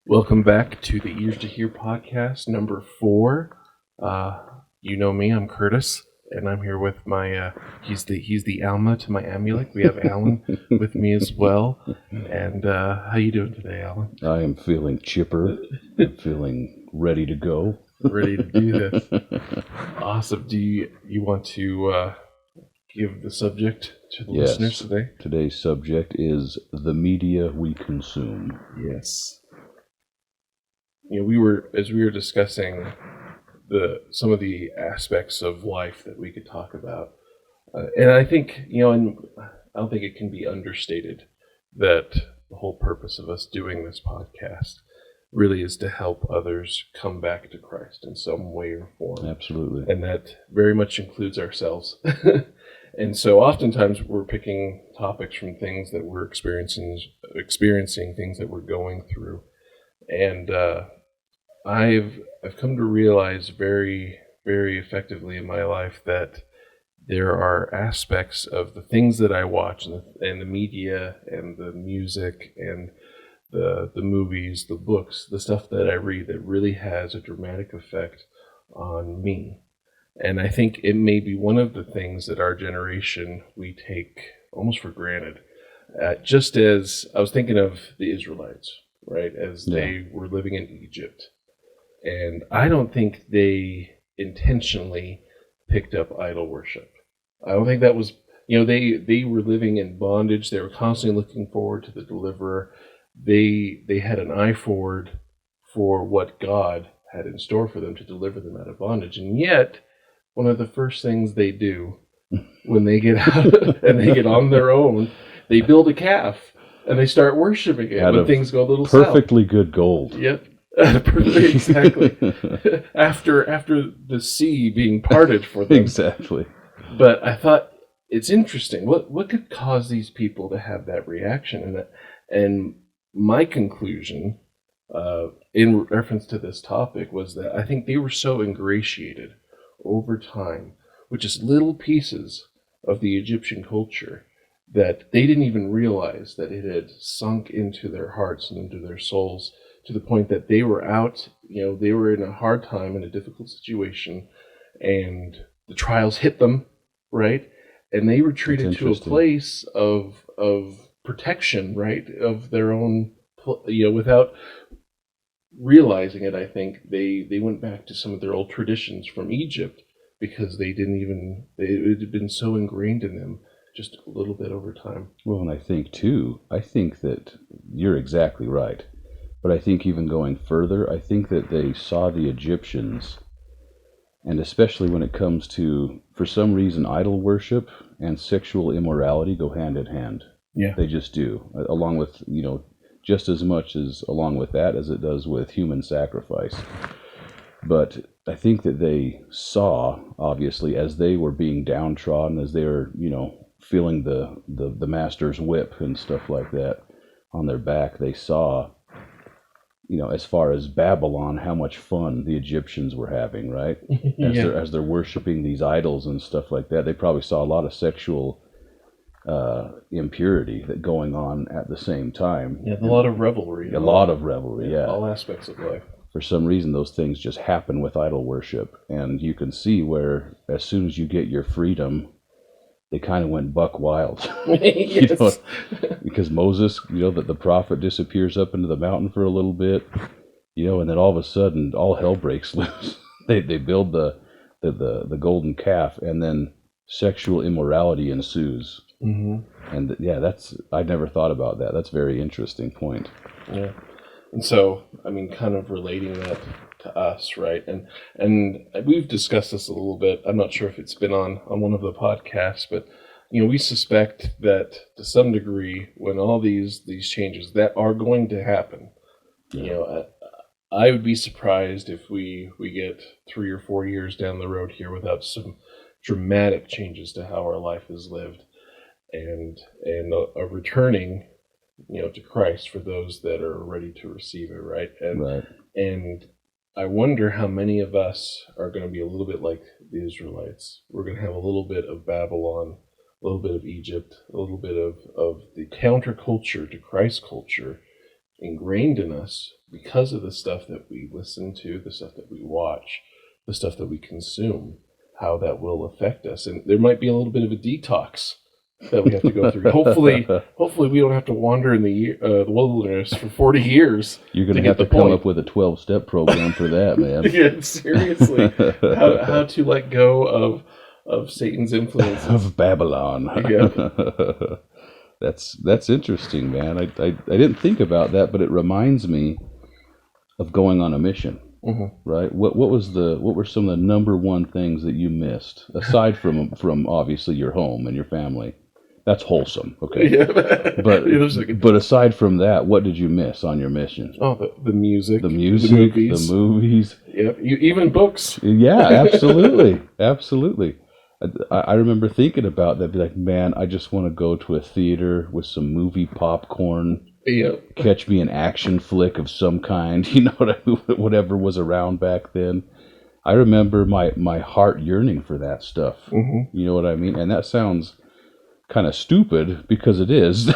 Welcome back to the Ears to Hear podcast number 4. You know me, I'm Curtis, and I'm here with my he's the Alma to my Amulek. We have Alan with me as well. And how you doing today, Alan? I am feeling chipper. I'm feeling ready to go. Ready to do this. Awesome. Do you want to give the subject to the listeners today? Today's subject is the media we consume. Yes. You know, as we were discussing some of the aspects of life that we could talk about, and I think and I don't think it can be understated that the whole purpose of us doing this podcast really is to help others come back to Christ in some way or form. Absolutely, and that very much includes ourselves. And so, oftentimes, we're picking topics from things that we're experiencing, things that we're going through, and I've come to realize very, very effectively in my life that there are aspects of the things that I watch and the media and the music and the movies, the books, the stuff that I read that really has a dramatic effect on me. And I think it may be one of the things that our generation, we take almost for granted. Just as I was thinking of the Israelites, right, as they were living in Egypt. And I don't think they intentionally picked up idol worship. I don't think that was, they were living in bondage. They were constantly looking forward to the deliverer. They had an eye forward for what God had in store for them to deliver them out of bondage. And yet, one of the first things they do when they get out and they get on their own, they build a calf and they start worshiping it when things go a little perfectly south. Good gold. Yep. Exactly. after the sea being parted for them. Exactly. But I thought it's interesting. What could cause these people to have that reaction? And my conclusion, in reference to this topic, was that I think they were so ingratiated over time with just little pieces of the Egyptian culture that they didn't even realize that it had sunk into their hearts and into their souls, to the point that they were out, they were in a hard time, in a difficult situation, and the trials hit them, right? And they retreated to a place of protection, right, of their own, without realizing it. I think they went back to some of their old traditions from Egypt because it had been so ingrained in them just a little bit over time. Well, and I think that you're exactly right. But I think even going further, I think that they saw the Egyptians, and especially when it comes to, for some reason, idol worship and sexual immorality go hand in hand. Yeah. They just do, along with, just as much as along with that as it does with human sacrifice. But I think that they saw, obviously, as they were being downtrodden, as they were, feeling the master's whip and stuff like that on their back, they saw, as far as Babylon, how much fun the Egyptians were having, right? As they're worshiping these idols and stuff like that, they probably saw a lot of sexual impurity that going on at the same time. Yeah, a lot of revelry. All aspects of life. For some reason, those things just happen with idol worship, and you can see where as soon as you get your freedom, they kind of went buck wild. Yes. Because Moses, that the prophet disappears up into the mountain for a little bit, and then all of a sudden all hell breaks loose. They build the golden calf, and then sexual immorality ensues. Mm-hmm. And I never thought about that. That's a very interesting point. Yeah. And so, kind of relating that to us, right? And we've discussed this a little bit. I'm not sure if it's been on one of the podcasts, but we suspect that to some degree, when all these changes that are going to happen, I would be surprised if we get 3 or 4 years down the road here without some dramatic changes to how our life is lived, and a returning, to Christ for those that are ready to receive it, right? And I wonder how many of us are going to be a little bit like the Israelites. We're going to have a little bit of Babylon, a little bit of Egypt, a little bit of the counterculture to Christ's culture, ingrained in us because of the stuff that we listen to, the stuff that we watch, the stuff that we consume, how that will affect us. And there might be a little bit of a detox that we have to go through. Hopefully we don't have to wander in the wilderness for 40 years. You're going to have to come up with a 12-step program for that, man. Yeah, seriously. How to let go of Satan's influence. Of Babylon. Yeah. That's interesting, man. I didn't think about that, but it reminds me of going on a mission. Mm-hmm. Right? What were some of the number one things that you missed aside from obviously your home and your family? That's wholesome, okay? Yeah. But aside from that, what did you miss on your mission? Oh, the music, the movies. Yep, even books. Yeah, absolutely, absolutely. I remember thinking about that, be like, man, I just want to go to a theater with some movie popcorn. Yep. Catch me an action flick of some kind, you know what I mean? Whatever was around back then. I remember my heart yearning for that stuff. Mm-hmm. You know what I mean? And that sounds kind of stupid because it is,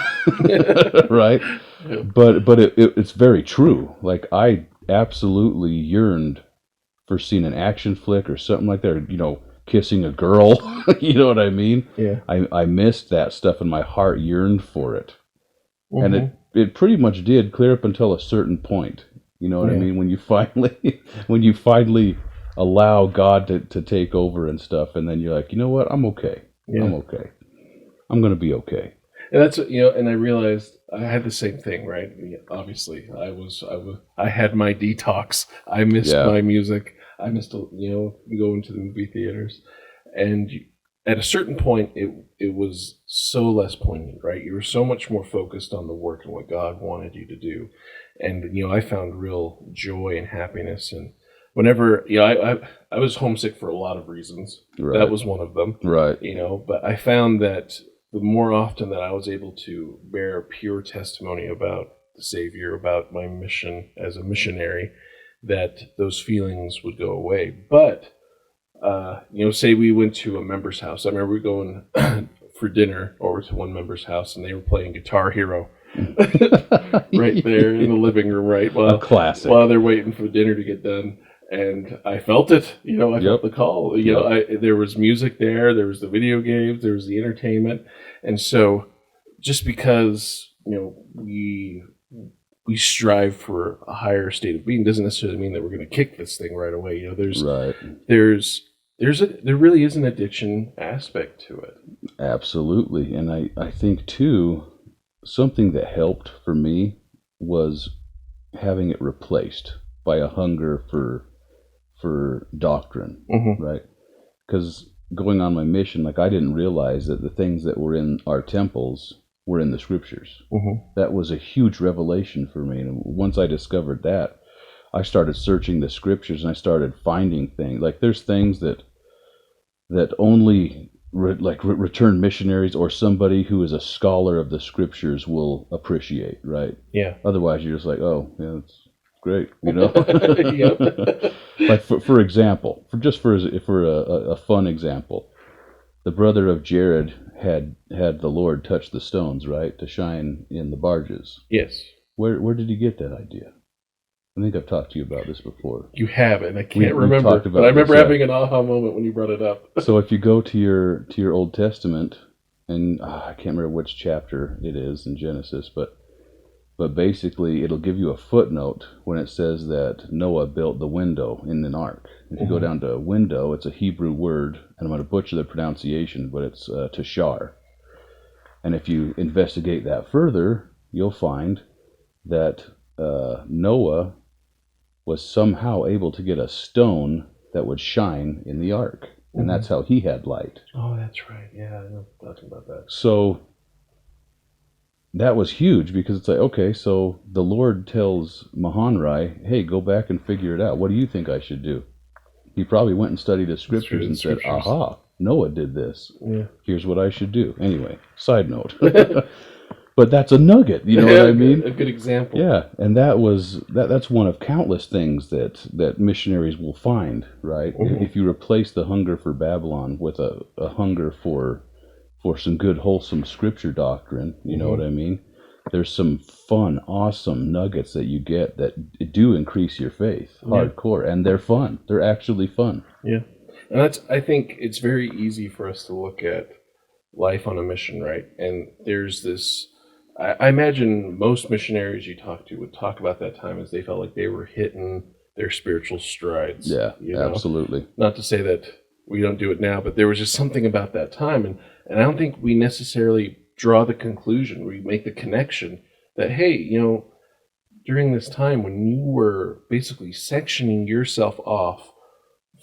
right? Yeah. But it's very true. Like, I absolutely yearned for seeing an action flick or something like that, or, you know, kissing a girl. You know what I mean? Yeah. I missed that stuff and my heart yearned for it. Mm-hmm. And it pretty much did, clear up until a certain point. You know what I mean? When you finally allow God to take over and stuff, and then you're like, you know what? I'm okay. Yeah. I'm okay. I'm gonna be okay. And that's, you know, and I realized I had the same thing, right? Obviously, I had my detox. I missed my music. I missed, you know, going to the movie theaters, and at a certain point, it was so less poignant, right? You were so much more focused on the work and what God wanted you to do, and you know, I found real joy and happiness. And whenever, you know, I was homesick for a lot of reasons. Right. That was one of them, Right. you know. But I found that the more often that I was able to bear pure testimony about the Savior, about my mission as a missionary, that those feelings would go away. But you know, say we went to a member's house. I remember going for dinner over to one member's house, and they were playing Guitar Hero right there in the living room, right? A classic. While they're waiting for dinner to get done. And I felt it, you know, I felt the call. You know, there was music there was the video games, there was the entertainment. And so just because, you know, we strive for a higher state of being doesn't necessarily mean that we're going to kick this thing right away. You know, there really is an addiction aspect to it. Absolutely. And I think too, something that helped for me was having it replaced by a hunger for doctrine, Mm-hmm. right? Because going on my mission, like, I didn't realize that the things that were in our temples were in the scriptures. Mm-hmm. That was a huge revelation for me. And once I discovered that, I started searching the scriptures and I started finding things. Like, there's things that only return missionaries or somebody who is a scholar of the scriptures will appreciate, right? Yeah. Otherwise, you're just like, oh, yeah, it's great, you know. Yep. Like, for example, for a fun example, the brother of Jared had the Lord touch the stones, right, to shine in the barges. Yes. Where did he get that idea? I think I've talked to you about this before. You have, and I can't We've remember, talked about but I remember this, having an aha moment when you brought it up. So if you go to your Old Testament, and I can't remember which chapter it is in Genesis, but basically it'll give you a footnote when it says that Noah built the window in an ark. If you go down to window, it's a Hebrew word, and I'm going to butcher the pronunciation, but it's tashar. And if you investigate that further, you'll find that Noah was somehow able to get a stone that would shine in the ark. And that's how he had light. Oh, that's right. Yeah, I know talking about that. So that was huge, because it's like, okay, so the Lord tells Mahanrai, hey, go back and figure it out. What do you think I should do? He probably went and studied the scriptures and said, aha, Noah did this. Yeah. Here's what I should do. Anyway, side note. But that's a nugget, you know what I mean? A good example. Yeah, and that's one of countless things that missionaries will find, right? Mm-hmm. If you replace the hunger for Babylon with a hunger for some good, wholesome scripture doctrine, you know what I mean? there's some fun, awesome nuggets that you get that do increase your faith hardcore, and they're fun. They're actually fun. Yeah. And I think it's very easy for us to look at life on a mission, right? And there's this, I imagine most missionaries you talk to would talk about that time as they felt like they were hitting their spiritual strides. Yeah, you know? absolutely. Not to say that we don't do it now, but there was just something about that time. And I don't think we necessarily draw the conclusion, we make the connection that, hey, during this time when you were basically sectioning yourself off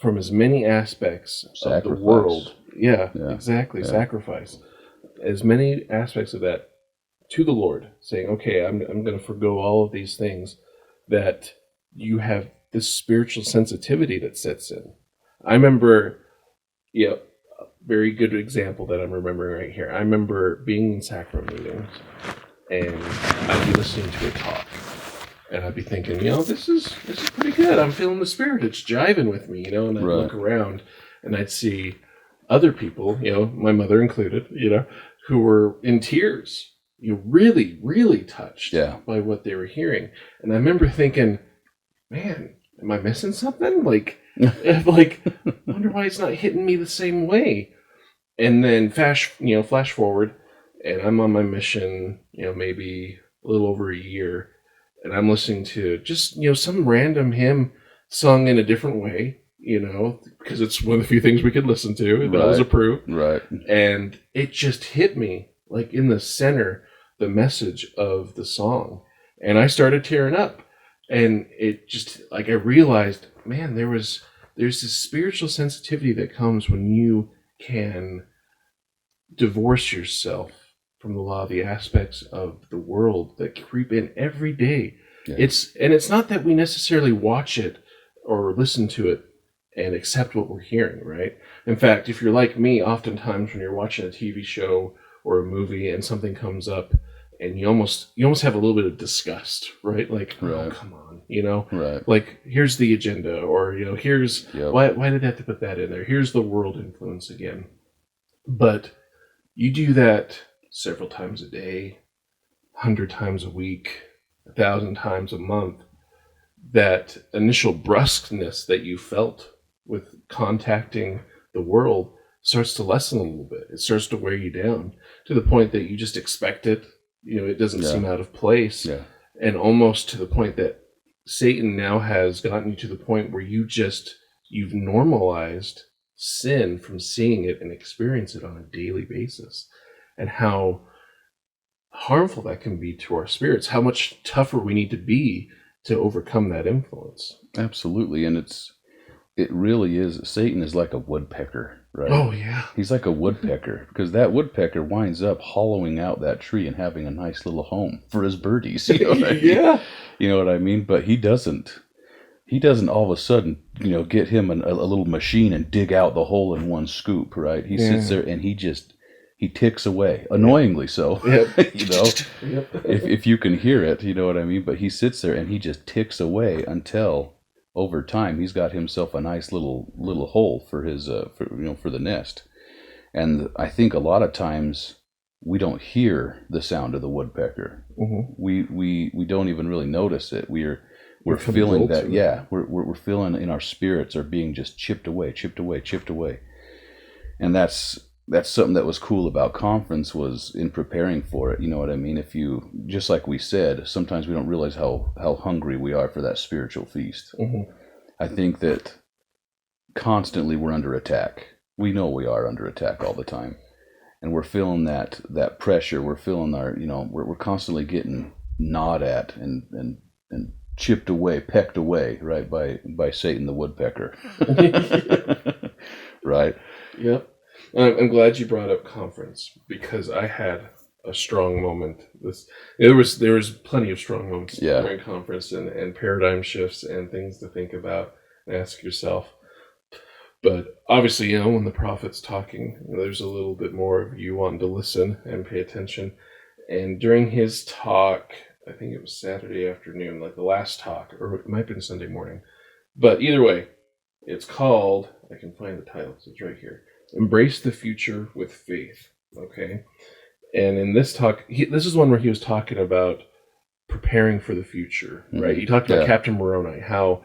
from as many aspects of the world. Yeah, exactly. Yeah. Sacrifice. As many aspects of that to the Lord, saying, okay, I'm going to forgo all of these things, that you have this spiritual sensitivity that sets in. I remember, a very good example that I'm remembering right here. I remember being in sacrament meetings, and I'd be listening to a talk. And I'd be thinking, this is pretty good. I'm feeling the spirit. It's jiving with me, and I'd look around and I'd see other people, my mother included, who were in tears, really, really touched by what they were hearing. And I remember thinking, man, am I missing something? I wonder why it's not hitting me the same way. And then flash forward, and I'm on my mission, maybe a little over a year. And I'm listening to just, some random hymn sung in a different way, because it's one of the few things we could listen to that was approved. Right. And it just hit me, like in the center, the message of the song. And I started tearing up. And it just, I realized, man, there's this spiritual sensitivity that comes when you can divorce yourself from the law, the aspects of the world that creep in every day. Yeah. It's not that we necessarily watch it or listen to it and accept what we're hearing, right? In fact, if you're like me, oftentimes when you're watching a TV show or a movie and something comes up, and you almost have a little bit of disgust, right? Like, oh, come on, Right. Like, here's the agenda, or here's why did they have to put that in there? Here's the world influence again. But you do that several times a day, 100 times a week, 1,000 times a month, that initial brusqueness that you felt with contacting the world starts to lessen a little bit. It starts to wear you down to the point that you just expect it. It doesn't seem out of place. Yeah. And almost to the point that Satan now has gotten you to the point where you've normalized sin from seeing it and experience it on a daily basis. And how harmful that can be to our spirits, how much tougher we need to be to overcome that influence. Absolutely. And it really is. Satan is like a woodpecker, right? Oh, yeah. He's like a woodpecker, because that woodpecker winds up hollowing out that tree and having a nice little home for his birdies. You know what I mean? Yeah. You know what I mean? But he doesn't all of a sudden, get him a little machine and dig out the hole in one scoop, right? He sits there and he ticks away, annoyingly so. Yep. If you can hear it, you know what I mean? But he sits there and he just ticks away until over time he's got himself a nice little hole for his for the nest. And I think a lot of times we don't hear the sound of the woodpecker. Mm-hmm. We don't even really notice it. We're feeling that, we're feeling in our spirits are being just chipped away. And that's something that was cool about conference, was in preparing for it. You know what I mean? If you, just like we said, sometimes we don't realize how hungry we are for that spiritual feast. Mm-hmm. I think that constantly we're under attack. We know we are under attack all the time. And we're feeling that pressure. We're feeling our, we're constantly getting gnawed at and chipped away, pecked away, right, by Satan the woodpecker. Right? Yep. I'm glad you brought up conference, because I had a strong moment. There was plenty of strong moments during conference, and paradigm shifts and things to think about and ask yourself. But obviously, when the prophet's talking, there's a little bit more of you wanting to listen and pay attention. And during his talk, I think it was Saturday afternoon, like the last talk, or it might have been Sunday morning. But either way, it's called, I can find the title, so it's right here, Embrace the Future with Faith. Okay? And in this talk, this is one where he was talking about preparing for the future, right? He talked about Captain Moroni, how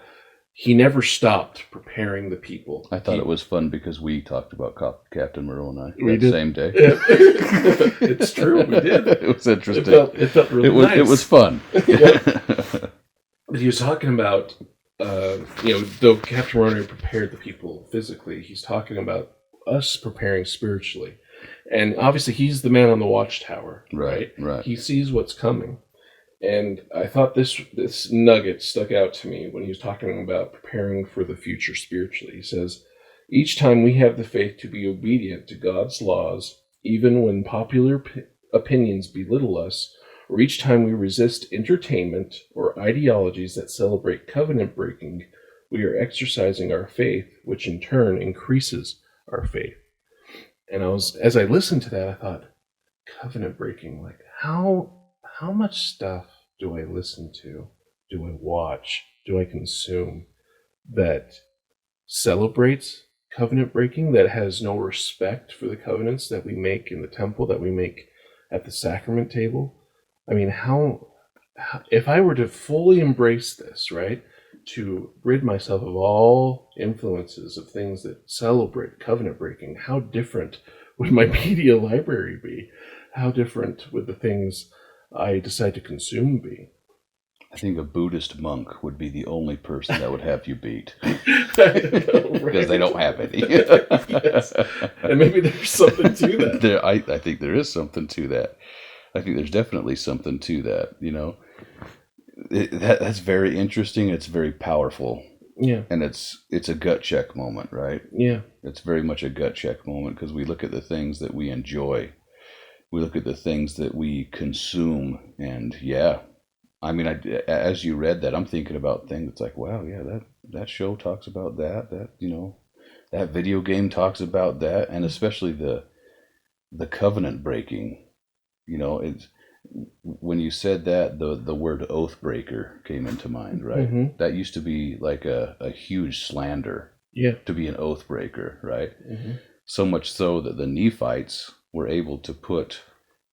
he never stopped preparing the people. I thought it was fun because we talked about Captain Moroni We that did. same day. It's true, we did. It was interesting. It felt really nice. It was fun. He was talking about, though Captain Moroni prepared the people physically, he's talking about us preparing spiritually. And obviously he's the man on the watchtower, right? Right. He sees what's coming. And I thought this nugget stuck out to me when he was talking about preparing for the future spiritually. He says, each time we have the faith to be obedient to God's laws, even when popular opinions belittle us, or each time we resist entertainment or ideologies that celebrate covenant breaking, we are exercising our faith, which in turn increases our faith. And as I listened to that, I thought, covenant breaking, like how much stuff do I listen to, do I watch, do I consume that celebrates covenant breaking, that has no respect for the covenants that we make in the temple, that we make at the sacrament table? I mean, how if I were to fully embrace this, right, to rid myself of all influences of things that celebrate covenant breaking, how different would my media library be? How different would the things I decide to consume be? I think a Buddhist monk would be the only person that would have you beat. Because they don't have any. Yes. And maybe there's something to that. I think there is something to that. I think there's definitely something to that, That's very interesting. It's very powerful. Yeah. And it's a gut check moment, right? Yeah. It's very much a gut check moment because we look at the things that we enjoy. We look at the things that we consume. And I mean, as you read that, I'm thinking about things. It's like, wow, yeah, that show talks about that, that video game talks about that. And especially the covenant breaking, it's, when you said that, the word oath breaker came into mind, right? Mm-hmm. That used to be like a huge slander. Yeah. To be an oath breaker, right? Mm-hmm. So much so that the Nephites were able to put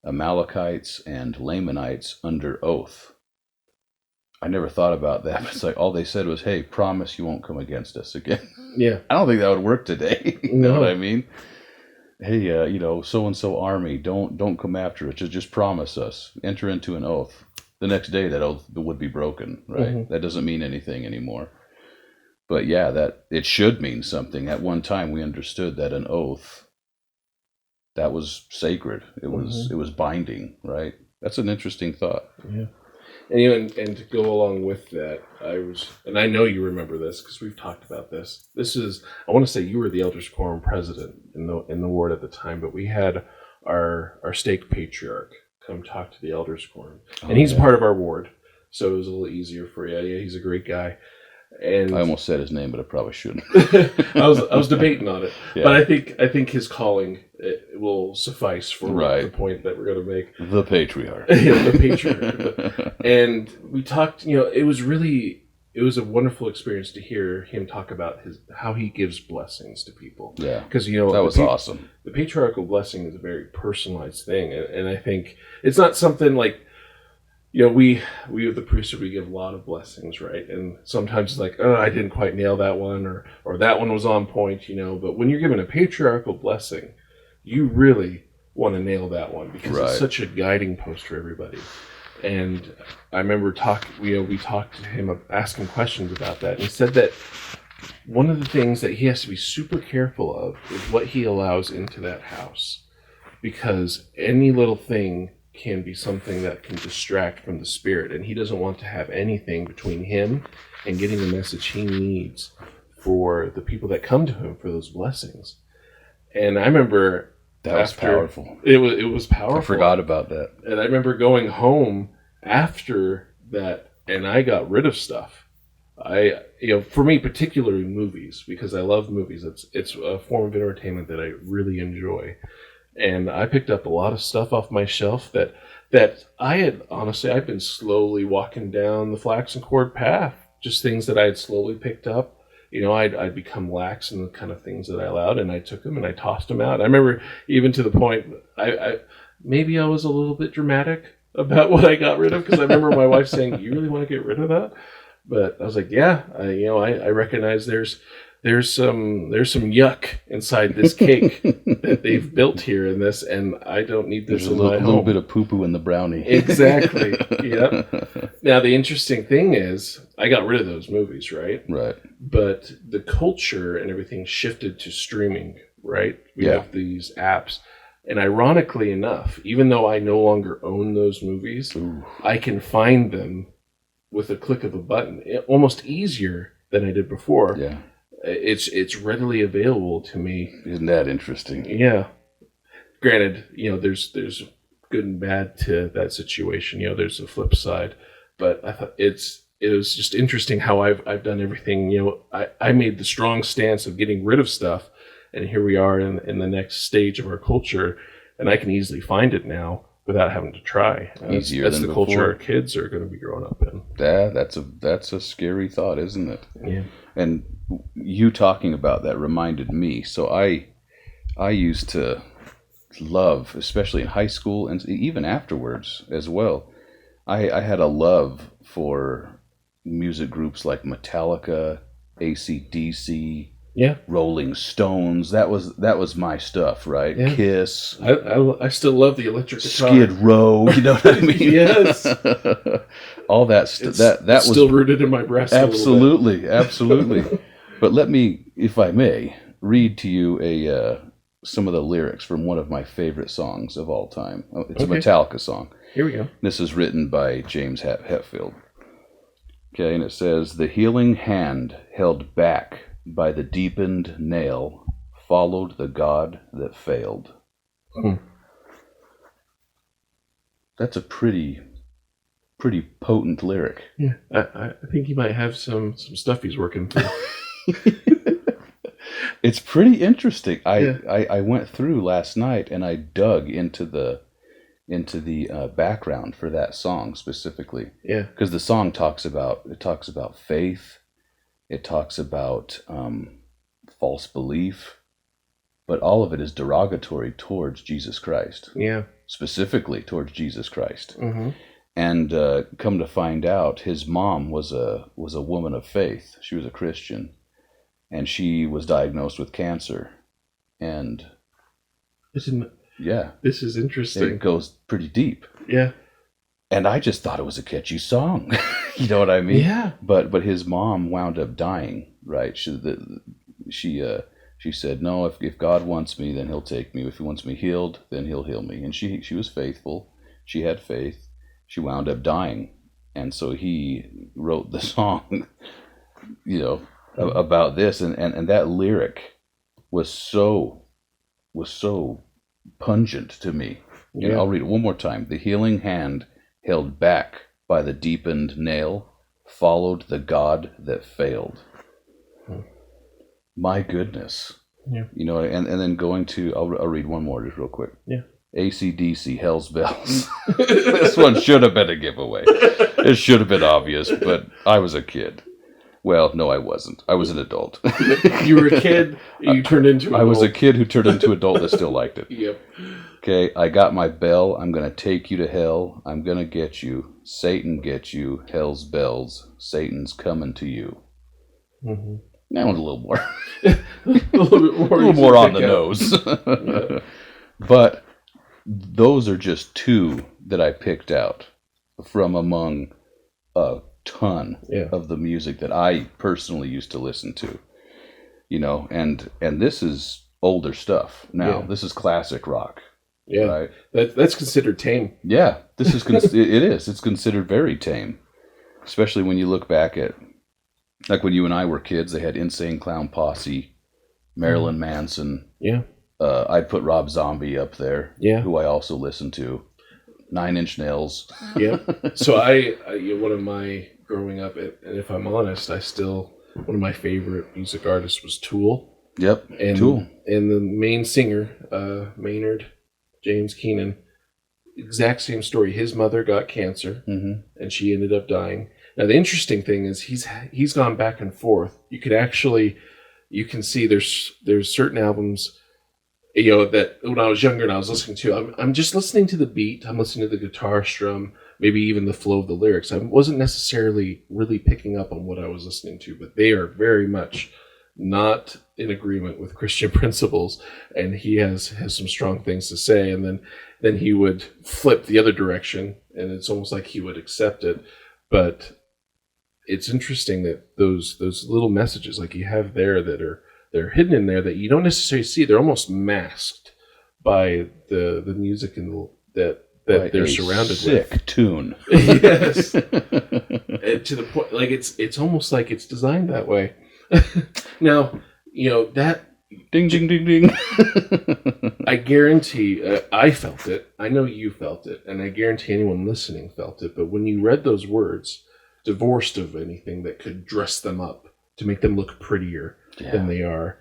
Amalekites and Lamanites under oath. I never thought about that. It's like all they said was, hey, promise you won't come against us again. Yeah. I don't think that would work today. You No. know what I mean? Hey, so-and-so army, don't come after us. Just promise us. Enter into an oath. The next day, that oath would be broken, right? Mm-hmm. That doesn't mean anything anymore. But that it should mean something. At one time, we understood that an oath, that was sacred. It was binding, right? That's an interesting thought. Yeah. And to go along with that, I know you remember this because we've talked about this. I want to say you were the Elders Quorum president in the ward at the time, but we had our stake patriarch come talk to the Elders Quorum, and he's a part of our ward, so it was a little easier for you. Yeah, he's a great guy. And I almost said his name, but I probably shouldn't. I was debating on it, Yeah. but I think his calling will suffice for the point that we're going to make. The patriarch. Yeah, the patriarch. And we talked. It was a wonderful experience to hear him talk about how he gives blessings to people. Yeah, because that was awesome. The patriarchal blessing is a very personalized thing, and I think it's not something like. We of the priesthood, we give a lot of blessings, right? And sometimes it's like, oh, I didn't quite nail that one, or that one was on point, But when you're given a patriarchal blessing, you really want to nail that one because it's such a guiding post for everybody. And I remember we talked to him, asked him questions about that, and he said that one of the things that he has to be super careful of is what he allows into that house, because any little thing can be something that can distract from the spirit, and he doesn't want to have anything between him and getting the message he needs for the people that come to him for those blessings. And I remember that was powerful. It was powerful. I forgot about that. And I remember going home after that, and I got rid of stuff. For me, particularly movies, because I love movies. It's a form of entertainment that I really enjoy. And I picked up a lot of stuff off my shelf that I've been slowly walking down the flaxen cord path. Just things that I had slowly picked up. I'd become lax in the kind of things that I allowed, and I took them and I tossed them out. I remember even to the point, maybe I was a little bit dramatic about what I got rid of, because I remember my wife saying, "You really want to get rid of that?" But I was like, "Yeah, I recognize there's some yuck inside this cake that they've built here in this, and I don't need this There's in my a little home." bit of poo-poo in the brownie. Exactly. Yep. Now the interesting thing is, I got rid of those movies, right? Right. But the culture and everything shifted to streaming, right? We Yeah. have these apps. And ironically enough, even though I no longer own those movies, Ooh. I can find them with a click of a button, almost easier than I did before. Yeah. It's readily available to me. Isn't that interesting? Yeah. Granted, there's good and bad to that situation. There's a flip side, but I thought it was just interesting how I've done everything. I made the strong stance of getting rid of stuff, and here we are in the next stage of our culture, and I can easily find it now without having to try. Easier that's than the culture before. our kids are going to be growing up in. That's a scary thought, isn't it? Yeah. And you talking about that reminded me. So I used to love, especially in high school and even afterwards as well. I had a love for music groups like Metallica, AC/DC, Yeah. Rolling Stones. That was my stuff, right? Yeah. Kiss, I still love the electric guitar. Skid Row. You know what I mean? Yes. All that stuff. It's That was still rooted in my breast. absolutely, absolutely. But let me, if I may, read to you some of the lyrics from one of my favorite songs of all time. It's Okay. a Metallica song. Here we go. This is written by James Hetfield. Okay, and it says, "The healing hand held back by the deepened nail followed the God that failed." That's a pretty potent lyric. Yeah, I think he might have some stuff he's working through. It's pretty interesting. Yeah. I went through last night and I dug into the background for that song specifically, Yeah. because the song talks about faith, it talks about false belief, but all of it is derogatory towards Jesus Christ, Yeah. specifically towards Jesus Christ. Mm-hmm. And come to find out, his mom was a woman of faith. She was a Christian, and she was diagnosed with cancer. And yeah, This is interesting. it goes pretty deep. Yeah. And I just thought it was a catchy song. You know what I mean? Yeah. But his mom wound up dying, right? She said, "No, if God wants me, then he'll take me. If he wants me healed, then he'll heal me." And she was faithful. She had faith. She wound up dying. And so he wrote the song, about this. And that lyric was so pungent to me. Yeah. I'll read it one more time. "The healing hand held back by the deepened nail followed the God that failed." My goodness. Yeah. And then going to, I'll read one more just real quick. Yeah. AC/DC, Hell's Bells. This one should have been a giveaway. It should have been obvious, but I was a kid. Well, no, I wasn't. I was an adult. You were a kid. You turned into an I was a adult. kid who turned into an adult that still liked it. Yep. Okay, I got my bell. I'm going to take you to hell. I'm going to get you. Satan get you. Hell's bells. Satan's coming to you. Mm-hmm. That one's a little more. A little bit more. A little easy more to on the pick out. nose. Yeah. But those are just two that I picked out from among a ton Yeah. of the music that I personally used to listen to. And this is older stuff now. Yeah. This is classic rock. Yeah. Right? That's considered tame. Yeah, this is it is. It's considered very tame, especially when you look back at, like, when you and I were kids. They had Insane Clown Posse, Marilyn Manson. Yeah. I'd put Rob Zombie up there, Yeah. who I also listened to. 9 Inch Nails. Yeah. So I one of my growing up, and if I'm honest, one of my favorite music artists was Tool. Yep, And Tool. And the main singer, Maynard James Keenan, exact same story. His mother got cancer, Mm-hmm. and she ended up dying. Now the interesting thing is he's gone back and forth. You can see there's certain albums that when I was younger and I was listening to, I'm just listening to the beat. I'm listening to the guitar strum, maybe even the flow of the lyrics. I wasn't necessarily really picking up on what I was listening to, but they are very much not in agreement with Christian principles. And he has some strong things to say. And then he would flip the other direction, and it's almost like he would accept it. But it's interesting that those little messages like you have there that are they're hidden in there that you don't necessarily see. They're almost masked by the music and that they're surrounded sick with. Tune. Yes, and to the point, like it's almost like it's designed that way. Now, that Ding, ding, ding, ding. I guarantee I felt it. I know you felt it, and I guarantee anyone listening felt it. But when you read those words, divorced of anything that could dress them up to make them look prettier than they are,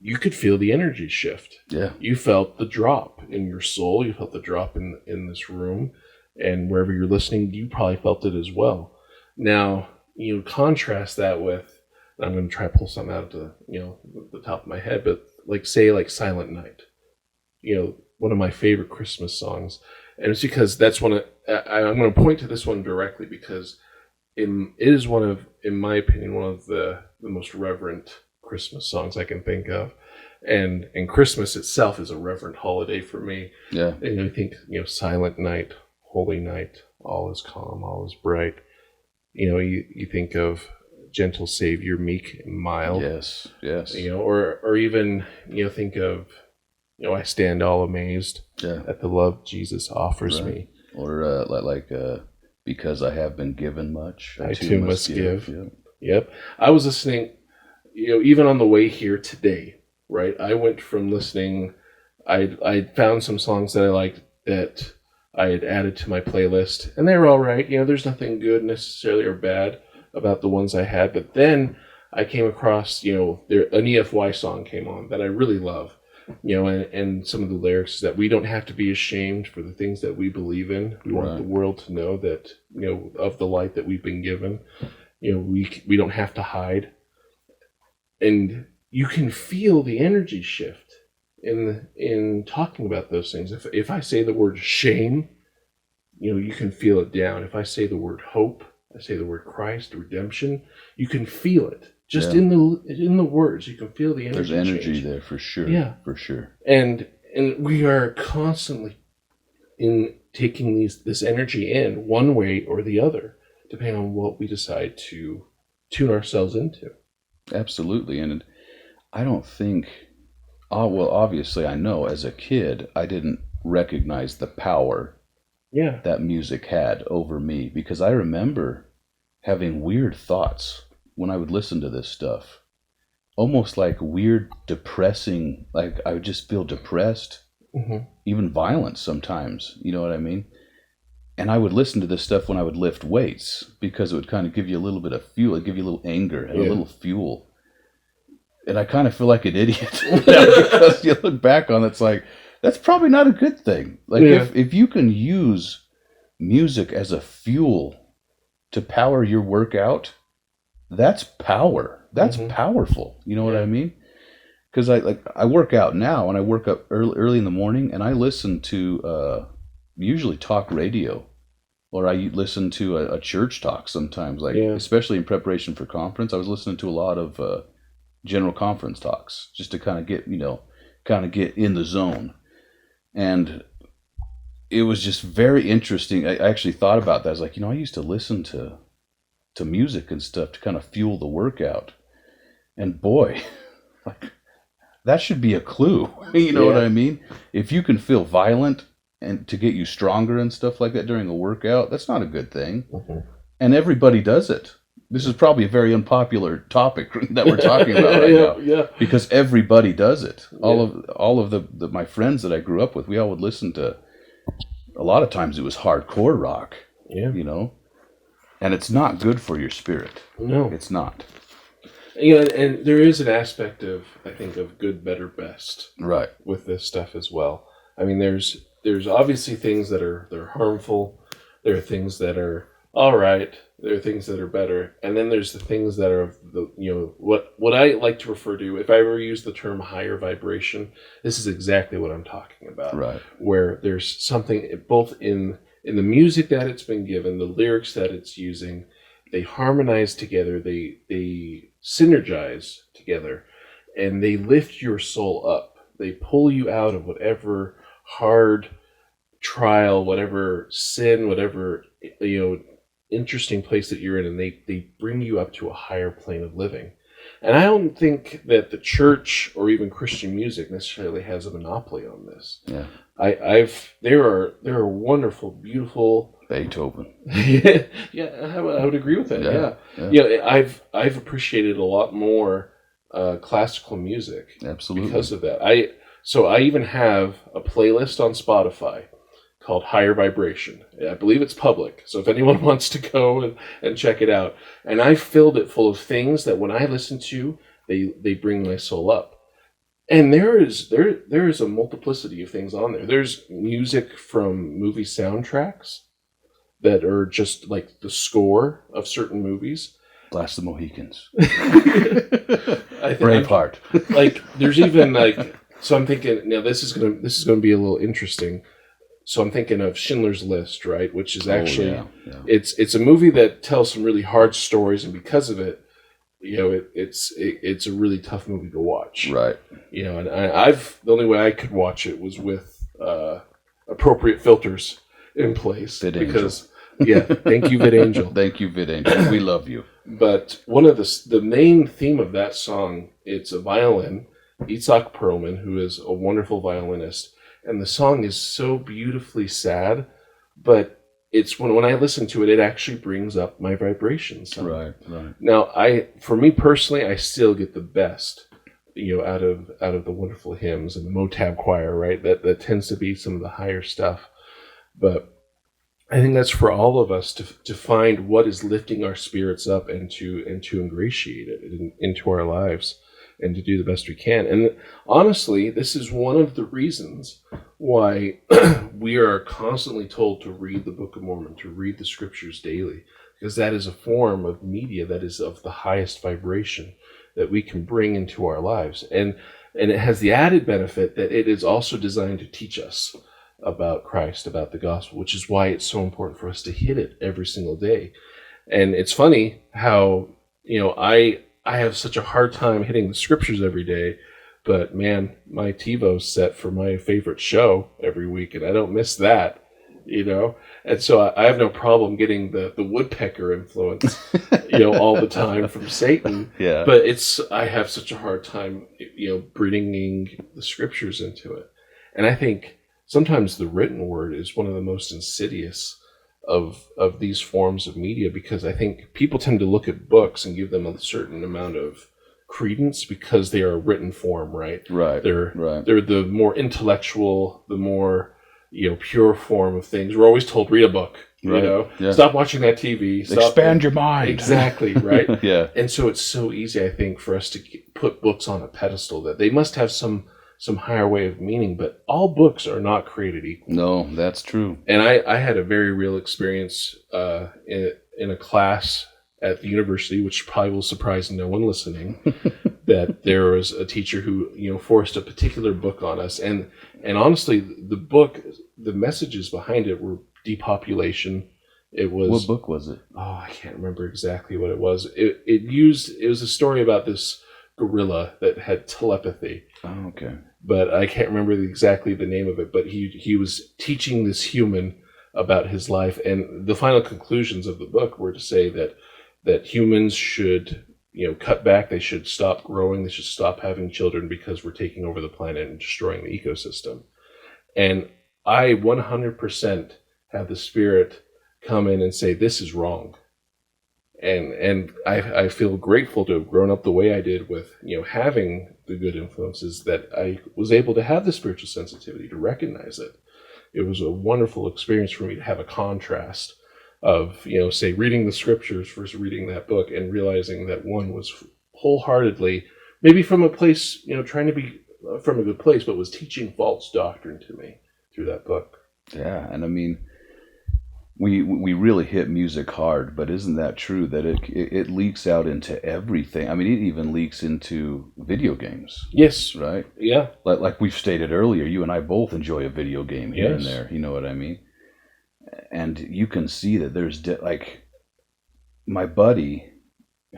you could feel the energy shift. Yeah. You felt the drop in your soul. You felt the drop in this room, and wherever you're listening, you probably felt it as well. Now, contrast that with, I'm going to try to pull something out of the top of my head, but like Silent Night, one of my favorite Christmas songs. And it's because that's I'm going to point to this one directly because it is in my opinion, one of the most reverent Christmas songs I can think of. And Christmas itself is a reverent holiday for me. Yeah. And I think, Silent Night, Holy Night, all is calm, all is bright. You think of gentle Savior, meek and mild. Yes. Or even, think of, I stand all amazed at the love Jesus offers me. Or because I have been given much, I too must give. Yeah. Yep. I was listening, even on the way here today, right? I went from listening, I found some songs that I liked that I had added to my playlist, and they were all right. There's nothing good necessarily or bad about the ones I had, but then I came across, an EFY song came on that I really love, and some of the lyrics is that we don't have to be ashamed for the things that we believe in. We want the world to know that, of the light that we've been given. We don't have to hide. And you can feel the energy shift in talking about those things. If I say the word shame, you can feel it down. If I say the word hope, I say the word Christ, redemption, you can feel it. Just in the words, you can feel the energy. There's energy change. there for sure. Yeah. For sure. And we are constantly in taking this energy in one way or the other, depending on what we decide to tune ourselves into. Absolutely. And I don't think, obviously I know as a kid, I didn't recognize the power that music had over me, because I remember having weird thoughts when I would listen to this stuff, almost like weird, depressing, like I would just feel depressed, even violent sometimes, you know what I mean? And I would listen to this stuff when I would lift weights, because it would kind of give you a little bit of fuel, it'd give you a little anger and a little fuel. And I kind of feel like an idiot because you look back on it, it's like, that's probably not a good thing. Like if you can use music as a fuel to power your workout, that's power. That's powerful. You know what I mean? Because I work out now, and I work up early in the morning, and I listen to usually talk radio, or I listen to a church talk sometimes. Especially in preparation for conference, I was listening to a lot of general conference talks just to kind of get in the zone. And it was just very interesting. I actually thought about that. I was like, I used to listen to music and stuff to kind of fuel the workout. And boy, like that should be a clue. You know what I mean? If you can feel violent and to get you stronger and stuff like that during a workout, that's not a good thing. And everybody does it. This is probably a very unpopular topic that we're talking about right now. Yeah. Because everybody does it. All of the my friends that I grew up with, we all would listen to, a lot of times it was hardcore rock. Yeah. And it's not good for your spirit. No. It's not. And there is an aspect of, I think, of good, better, best. Right. With this stuff as well. I mean, there's obviously things that are harmful. There are things that are all right. There are things that are better, and then there's the things that are the what I like to refer to. If I ever use the term higher vibration, this is exactly what I'm talking about. Right. Where there's something both in the music that it's been given, the lyrics that it's using, they harmonize together, they synergize together, and they lift your soul up. They pull you out of whatever hard trial, whatever sin, whatever interesting place that you're in, and they bring you up to a higher plane of living. And I don't think that the church or even Christian music necessarily has a monopoly on this. Yeah. There are wonderful, beautiful Beethoven. yeah, I would agree with that. Yeah. I've appreciated a lot more classical music. Absolutely. Because of that. I even have a playlist on Spotify called Higher Vibration. I believe it's public, so if anyone wants to go and check it out. And I filled it full of things that when I listen to, they bring my soul up. And there is a multiplicity of things on there. There's music from movie soundtracks that are just like the score of certain movies. Blast the Mohicans. Braveheart. Like there's even like, so I'm thinking now this is gonna be a little interesting. So I'm thinking of Schindler's List, right? Which is actually it's a movie that tells some really hard stories, and because of it, it's a really tough movie to watch. Right. And the only way I could watch it was with appropriate filters in place. VidAngel. Thank you, VidAngel. Thank you, VidAngel. We love you. But one of the main theme of that song, it's a violin, Itzhak Perlman, who is a wonderful violinist. And the song is so beautifully sad, but it's when I listen to it, it actually brings up my vibrations. Right. Now, for me personally, I still get the best, out of the wonderful hymns and the Motab choir, right? That tends to be some of the higher stuff. But I think that's for all of us to find what is lifting our spirits up and to ingratiate it into our lives, and to do the best we can. And honestly, this is one of the reasons why we are constantly told to read the Book of Mormon, to read the scriptures daily, because that is a form of media that is of the highest vibration that we can bring into our lives. And it has the added benefit that it is also designed to teach us about Christ, about the gospel, which is why it's so important for us to hit it every single day. And it's funny how, I have such a hard time hitting the scriptures every day, but man, my TiVo's set for my favorite show every week, and I don't miss that, And so I have no problem getting the woodpecker influence, all the time from Satan. Yeah. But I have such a hard time, bringing the scriptures into it. And I think sometimes the written word is one of the most insidious of these forms of media, because I think people tend to look at books and give them a certain amount of credence because they are written form, right? Right. They're the more intellectual, the more pure form of things. We're always told read a book, stop watching that TV, expand your mind. Exactly, right? Yeah. And so it's so easy, I think, for us to put books on a pedestal, that they must have some higher way of meaning, but all books are not created equal. No, that's true. And I had a very real experience in a class at the university, which probably will surprise no one listening, that there was a teacher who forced a particular book on us, and honestly, the messages behind it were depopulation. It was, what book was it? Oh, I can't remember exactly what it was. It was a story about this gorilla that had telepathy. Oh, okay. But I can't remember exactly the name of it. But he was teaching this human about his life, and the final conclusions of the book were to say that humans should cut back. They should stop growing. They should stop having children because we're taking over the planet and destroying the ecosystem. And I 100% have the Spirit come in and say, this is wrong. And I feel grateful to have grown up the way I did with, having the good influences, that I was able to have the spiritual sensitivity to recognize it. It was a wonderful experience for me to have a contrast of, say, reading the scriptures versus reading that book, and realizing that one was wholeheartedly, maybe from a place, trying to be from a good place, but was teaching false doctrine to me through that book. Yeah, and I mean, we really hit music hard, but isn't that true that it leaks out into everything? I mean, it even leaks into video games, Yes. right? Yeah. Like we've stated earlier, you and I both enjoy a video game here and Yes. there. You know what I mean? And you can see that there's like my buddy.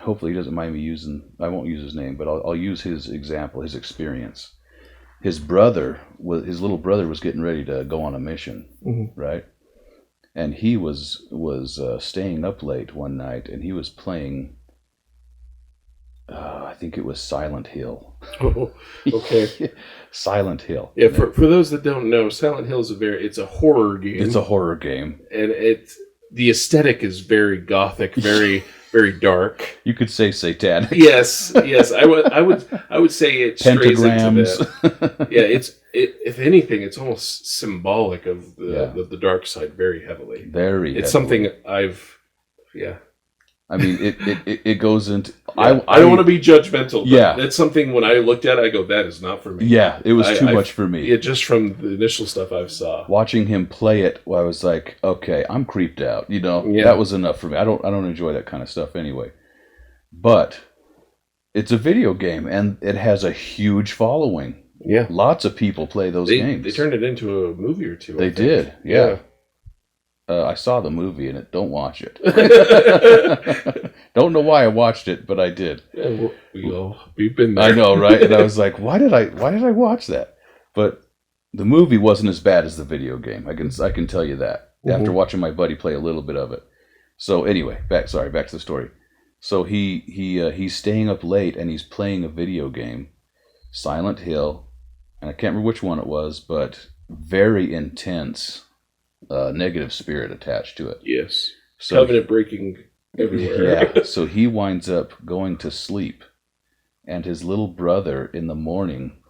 Hopefully, he doesn't mind me using. I won't use his name, but I'll use his example, his experience. His little brother was getting ready to go on a mission, right? And he was staying up late one night, and he was playing. I think it was Silent Hill. Oh, okay. Silent Hill. Yeah, for those that don't know, Silent Hill is it's a horror game. It's a horror game, and the aesthetic is very gothic, very very dark. You could say satanic. Yes, I would say it strays into that. Yeah, if anything, it's almost symbolic of the dark side very heavily. Very. It's heavily. something I mean, it goes into. Yeah, I don't want to be judgmental. But yeah, it's something when I looked at it, I go, that is not for me. Yeah, it was too much for me. Yeah, just from the initial stuff I saw. Watching him play it, I was like, okay, I'm creeped out. You know, that was enough for me. I don't enjoy that kind of stuff anyway. But it's a video game, and it has a huge following. Yeah, lots of people play those games. They turned it into a movie or two. They did. Yeah. I saw the movie and don't watch it. Don't know why I watched it, but I did. Yeah, we've been there. I know, right? And I was like, why did I watch that? But the movie wasn't as bad as the video game. I can tell you that after watching my buddy play a little bit of it. So anyway, back to the story. So he's staying up late and he's playing a video game, Silent Hill, and I can't remember which one it was, but very intense. Negative spirit attached to it. Yes. So covenant breaking everywhere. Yeah. So he winds up going to sleep, and his little brother in the morning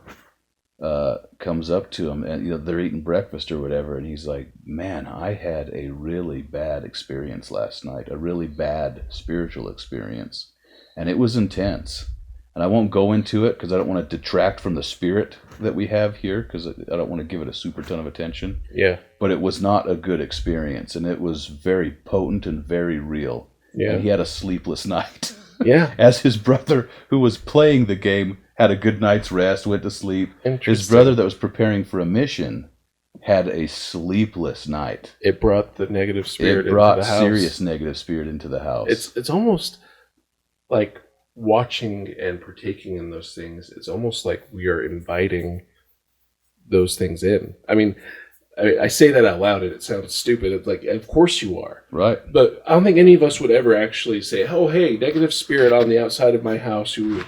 comes up to him, and they're eating breakfast or whatever, and he's like, "Man, I had a really bad experience last night, a really bad spiritual experience, and it was intense." And I won't go into it because I don't want to detract from the spirit that we have here because I don't want to give it a super ton of attention. Yeah. But it was not a good experience, and it was very potent and very real. Yeah. And he had a sleepless night. Yeah. As his brother, who was playing the game, had a good night's rest, went to sleep. His brother that was preparing for a mission had a sleepless night. It brought the negative spirit into the house. It brought serious negative spirit into the house. It's almost like watching and partaking in those things. It's almost like we are inviting those things in. I mean, I say that out loud and it sounds stupid. It's like, of course you are. Right. But I don't think any of us would ever actually say, oh, hey, negative spirit on the outside of my house who,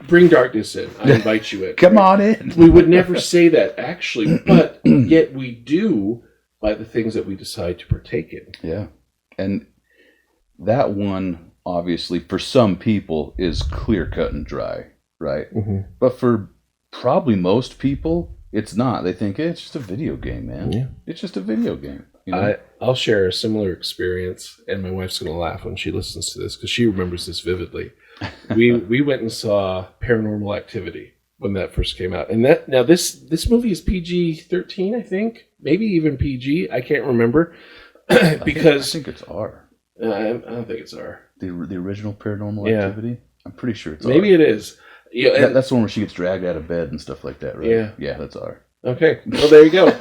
bring darkness in. I invite you in. Come on in. We would never say that actually, but yet we do by the things that we decide to partake in. Yeah. And that one, obviously, for some people is clear cut and dry, right? Mm-hmm. But for probably most people, it's not. They think, hey, it's just a video game, man. Yeah. It's just a video game. I'll share a similar experience, and my wife's going to laugh when she listens to this because she remembers this vividly. We went and saw Paranormal Activity when that first came out, and this movie is PG-13, I think, maybe even PG. I can't remember because I think it's R. I don't think it's R. The original Paranormal Activity. I'm pretty sure it's maybe R. It is. Yeah, that's the one where she gets dragged out of bed and stuff like that, right? Yeah, that's R. Okay, well there you go.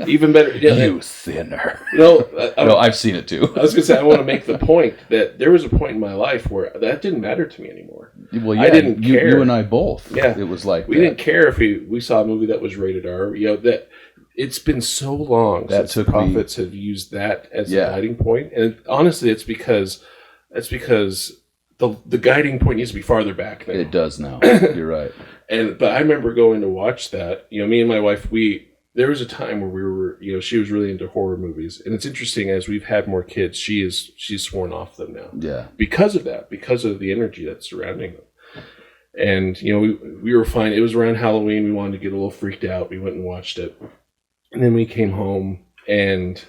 Even better. Yeah, you sinner. No, I've seen it too. I was going to say, I want to make the point that there was a point in my life where that didn't matter to me anymore. Well, yeah, I didn't care. You and I both. Yeah. It was like we didn't care if we saw a movie that was rated R. That it's been so long since the prophets have used that as a guiding point. And honestly, it's because the guiding point needs to be farther back now. It does now. You're right. But I remember going to watch that. Me and my wife, there was a time where we were, she was really into horror movies. And it's interesting, as we've had more kids, she's sworn off them now. Yeah. Because of that, because of the energy that's surrounding them. And, we were fine. It was around Halloween. We wanted to get a little freaked out. We went and watched it. And then we came home and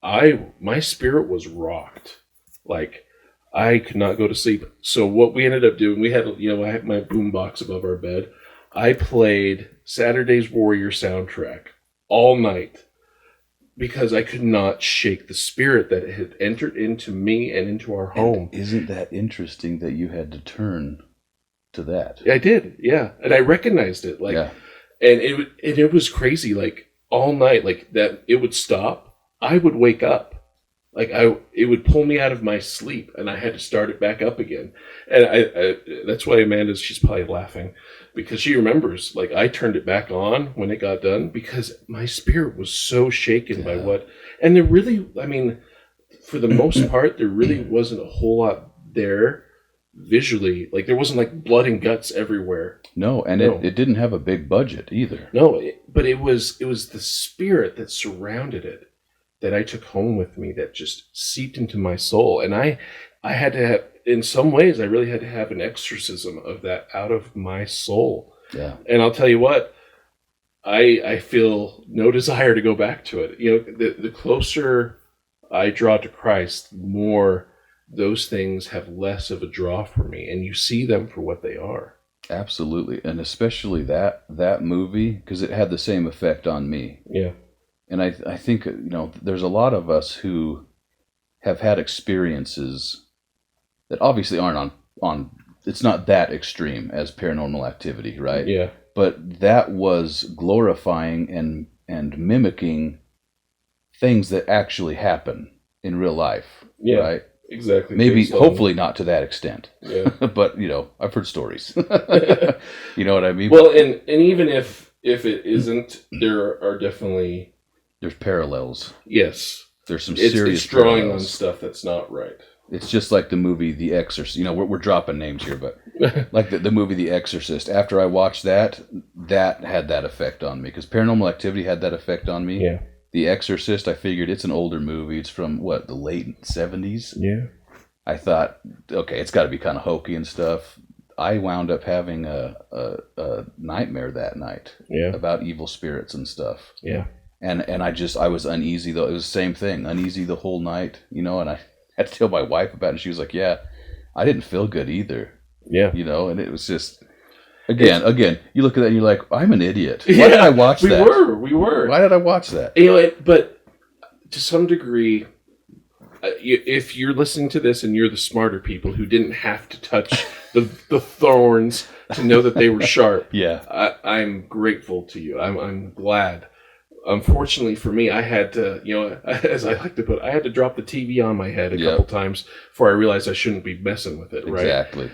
my spirit was rocked. Like, I could not go to sleep. So what we ended up doing, we had, I had my boom box above our bed. I played Saturday's Warrior soundtrack all night. because I could not shake the spirit that had entered into me and into our home. And isn't that interesting that you had to turn to that? I did, yeah, and I recognized it, like, Yeah. and it was crazy, like all night, like that. It would stop. I would wake up, like it would pull me out of my sleep, and I had to start it back up again. And I that's why she's probably laughing, because she remembers, like, I turned it back on when it got done because my spirit was so shaken by what. And there really, I mean, for the most part, there really wasn't a whole lot there visually. Like, there wasn't like blood and guts everywhere. No, and No. It didn't have a big budget either. No, but it was the spirit that surrounded it that I took home with me, that just seeped into my soul. And I had to have, in some ways, I really had to have an exorcism of that out of my soul. Yeah. And I'll tell you what, I feel no desire to go back to it. You know, the closer I draw to Christ, the more those things have less of a draw for me, and you see them for what they are. Absolutely. And especially that movie, because it had the same effect on me. Yeah. And I think, there's a lot of us who have had experiences that obviously aren't on it's not that extreme as Paranormal Activity, right? Yeah. But that was glorifying and mimicking things that actually happen in real life, Yeah. right? Exactly. Maybe, Based on- hopefully not to that extent. Yeah. But, I've heard stories. You know what I mean? Well, and even if it isn't, there are definitely, There's parallels. yes, There's some it's serious drawing on parallels. stuff that's not right. It's just like the movie The Exorcist. We're dropping names here, but like the movie The Exorcist. After I watched that had that effect on me, because Paranormal Activity had that effect on me. Yeah. The Exorcist, I figured it's an older movie. It's from the late 70s. Yeah. I thought, okay, it's got to be kind of hokey and stuff. I wound up having a nightmare that night Yeah. about evil spirits and stuff. Yeah. And I was uneasy, though. It was the same thing, uneasy the whole night, and I had to tell my wife about it, and she was like, yeah, I didn't feel good either, Yeah. and it was just, again, you look at that and you're like, I'm an idiot. Why did I watch that? We were. Why did I watch that? But to some degree, if you're listening to this and you're the smarter people who didn't have to touch the thorns to know that they were sharp, Yeah. I'm grateful to you. I'm glad. Unfortunately for me, I had to, as I like to put, I had to drop the TV on my head a couple times before I realized I shouldn't be messing with it, right?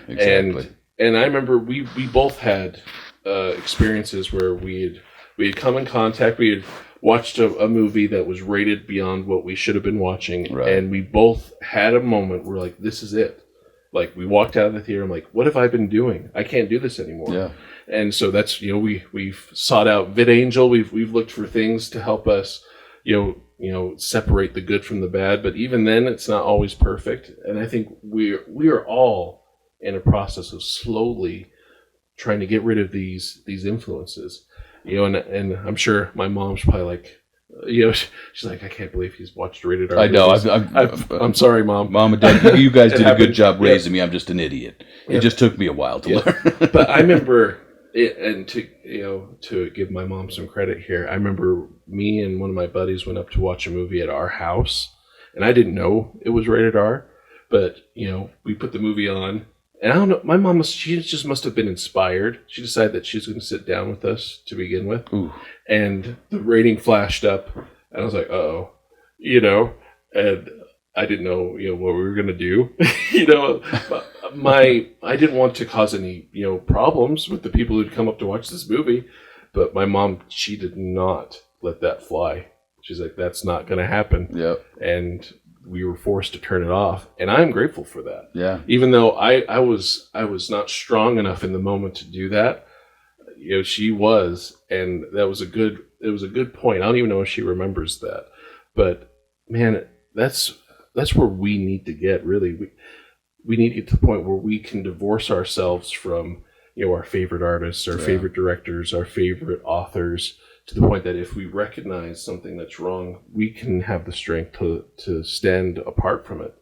Exactly. And I remember we both had experiences where we had come in contact, we had watched a movie that was rated beyond what we should have been watching, Right. and we both had a moment where, like, this is it. Like, we walked out of the theater, I'm like, what have I been doing? I can't do this anymore. Yeah. And so that's, we've sought out VidAngel. We've looked for things to help us, separate the good from the bad. But even then, it's not always perfect. And I think we are all in a process of slowly trying to get rid of these influences. And I'm sure my mom's probably like, she's like, I can't believe he's watched rated R. I know. movies." I'm sorry, Mom. Mom and Dad, you guys It did a good happened. job Yeah. raising me. I'm just an idiot. It just took me a while to learn. But I remember it, and to give my mom some credit here, I remember me and one of my buddies went up to watch a movie at our house, and I didn't know it was rated R, but we put the movie on, and I don't know, my mom she just must have been inspired. She decided that she was going to sit down with us to begin with, Ooh. and the rating flashed up, and I was like, uh-oh, and I didn't know, what we were going to do, I didn't want to cause any, problems with the people who'd come up to watch this movie, but my mom, she did not let that fly. She's like, that's not going to happen. Yep. And we were forced to turn it off. And I'm grateful for that. Yeah. Even though I was not strong enough in the moment to do that, she was, and it was a good point. I don't even know if she remembers that, but man, that's where we need to get, really. We need to get to the point where we can divorce ourselves from, our favorite artists, our favorite directors, our favorite authors, to the point that if we recognize something that's wrong, we can have the strength to stand apart from it.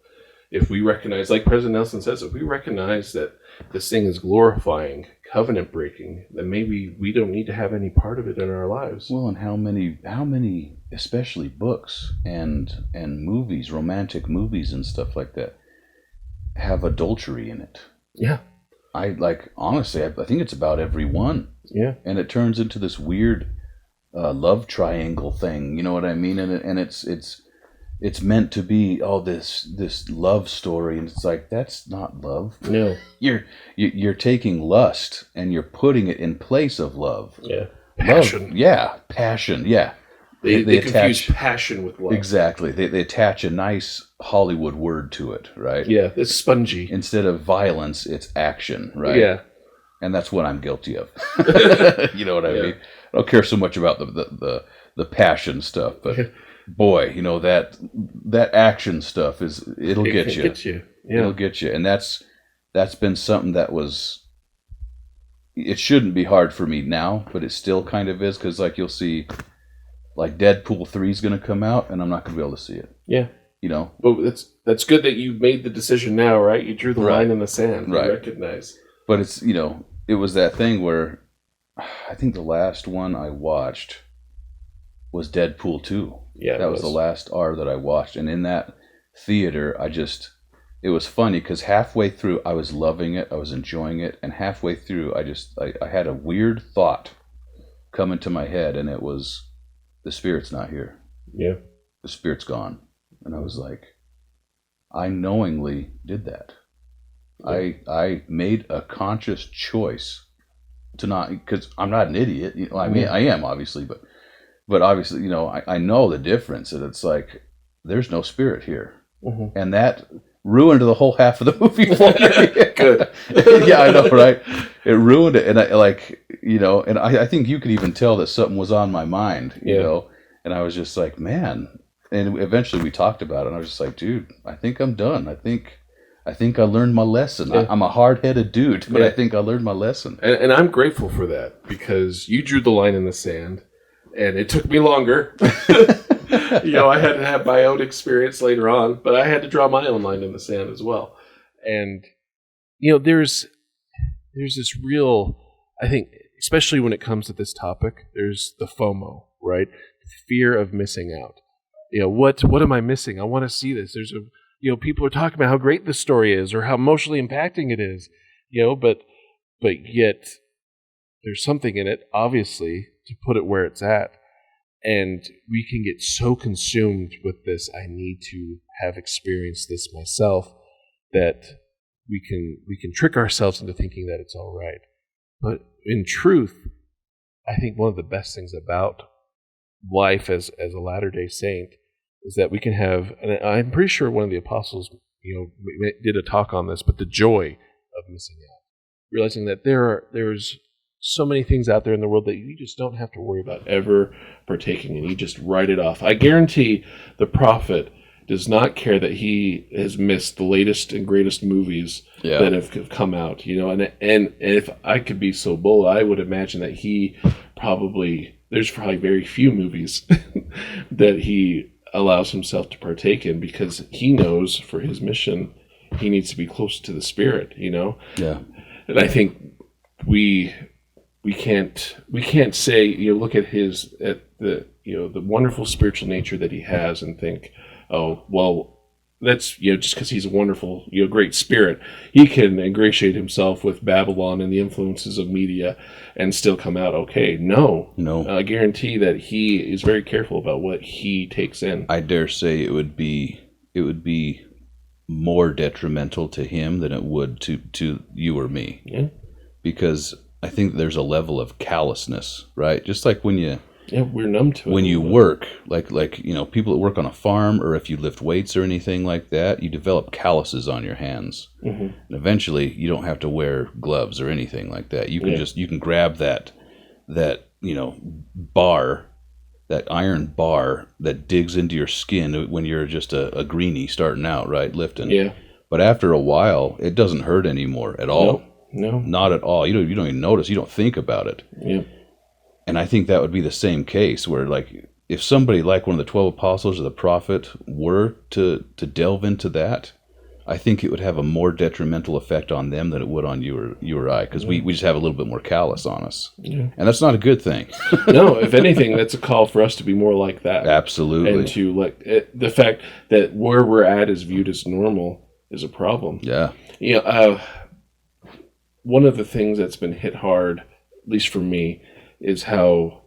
if we recognize, like President Nelson says, if we recognize that this thing is glorifying, covenant breaking, then maybe we don't need to have any part of it in our lives. Well, and how many, especially books and movies, romantic movies and stuff like that, have adultery in it? Yeah. Honestly, I think it's about every one. Yeah. And it turns into this weird love triangle thing. You know what I mean? And it's meant to be this love story, and it's like, that's not love. No. You're taking lust and you're putting it in place of love. Yeah. Passion. Love, yeah, passion. Yeah. They confuse passion with love. Exactly. They attach a nice Hollywood word to it, right? Yeah, it's spongy. Instead of violence, it's action, right? Yeah. And that's what I'm guilty of. You know what I mean? I don't care so much about the passion stuff, but boy, you know, that action stuff it'll get you. Yeah. It'll get you. And that's been something that it shouldn't be hard for me now, but it still kind of is, because like you'll see, like Deadpool 3 is going to come out, and I'm not going to be able to see it. Yeah. You know? But that's good that you made the decision now, right? You drew the line in the sand. Right. You recognize. But it's, you know, it was that thing where I think the last one I watched was Deadpool 2. Yeah. That was the last R that I watched. And in that theater, it was funny because halfway through I was loving it, I was enjoying it, and halfway through I had a weird thought come into my head, and it was, the Spirit's not here. Yeah. The Spirit's gone. And I was like, I knowingly did that. Yeah. I made a conscious choice to not, because I'm not an idiot. You know, I mean, I am obviously, but obviously, you know, I know the difference, and it's like, there's no Spirit here. Mm-hmm. And that ruined the whole half of the movie for me. Good. Yeah, I know, right? It ruined it. And I think you could even tell that something was on my mind, you know? And I was just like, man. And eventually we talked about it, and I was just like, dude, I think I'm done. I think I learned my lesson. Yeah. I'm a hard-headed dude, but I think I learned my lesson. And I'm grateful for that, because you drew the line in the sand, and it took me longer. You know, I had to have my own experience later on, but I had to draw my own line in the sand as well. And, you know, there's this real, I think, especially when it comes to this topic, there's the FOMO, right? Fear of missing out. You know, what am I missing? I want to see this. There's people are talking about how great this story is or how emotionally impacting it is, you know, but yet there's something in it, obviously, to put it where it's at. And we can get so consumed with this, I need to have experienced this myself, that we can trick ourselves into thinking that it's all right. But in truth, I think one of the best things about life as a Latter-day Saint is that we can have, and I'm pretty sure one of the apostles, you know, did a talk on this, but the joy of missing out, realizing that there's so many things out there in the world that you just don't have to worry about ever partaking in. You just write it off. I guarantee the prophet does not care that he has missed the latest and greatest movies that have come out. You know, and if I could be so bold, I would imagine that there's probably very few movies that he allows himself to partake in, because he knows for his mission he needs to be close to the Spirit. You know. Yeah. And I think we can't say, you know, look at the wonderful spiritual nature that he has and think, oh, well, that's, you know, just because he's a wonderful, you know, great spirit, he can ingratiate himself with Babylon and the influences of media and still come out okay. No. I guarantee that he is very careful about what he takes in. I dare say it would be more detrimental to him than it would to you or me. Yeah. Because I think there's a level of callousness, right? Just like when we're numb to it. When you work, like you know, people that work on a farm, or if you lift weights or anything like that, you develop calluses on your hands. Mm-hmm. And eventually, you don't have to wear gloves or anything like that. You can you can grab that you know, bar, that iron bar that digs into your skin when you're just a greenie starting out, right, lifting. Yeah. But after a while, it doesn't hurt anymore at all. No, not at all. You don't even notice. You don't think about it. Yeah. And I think that would be the same case where, like, if somebody like one of the 12 apostles or the prophet were to delve into that, I think it would have a more detrimental effect on them than it would on you or I, because we just have a little bit more callous on us. Yeah. And that's not a good thing. No, if anything, that's a call for us to be more like that. Absolutely. And to the fact that where we're at is viewed as normal is a problem. Yeah. One of the things that's been hit hard, at least for me, is how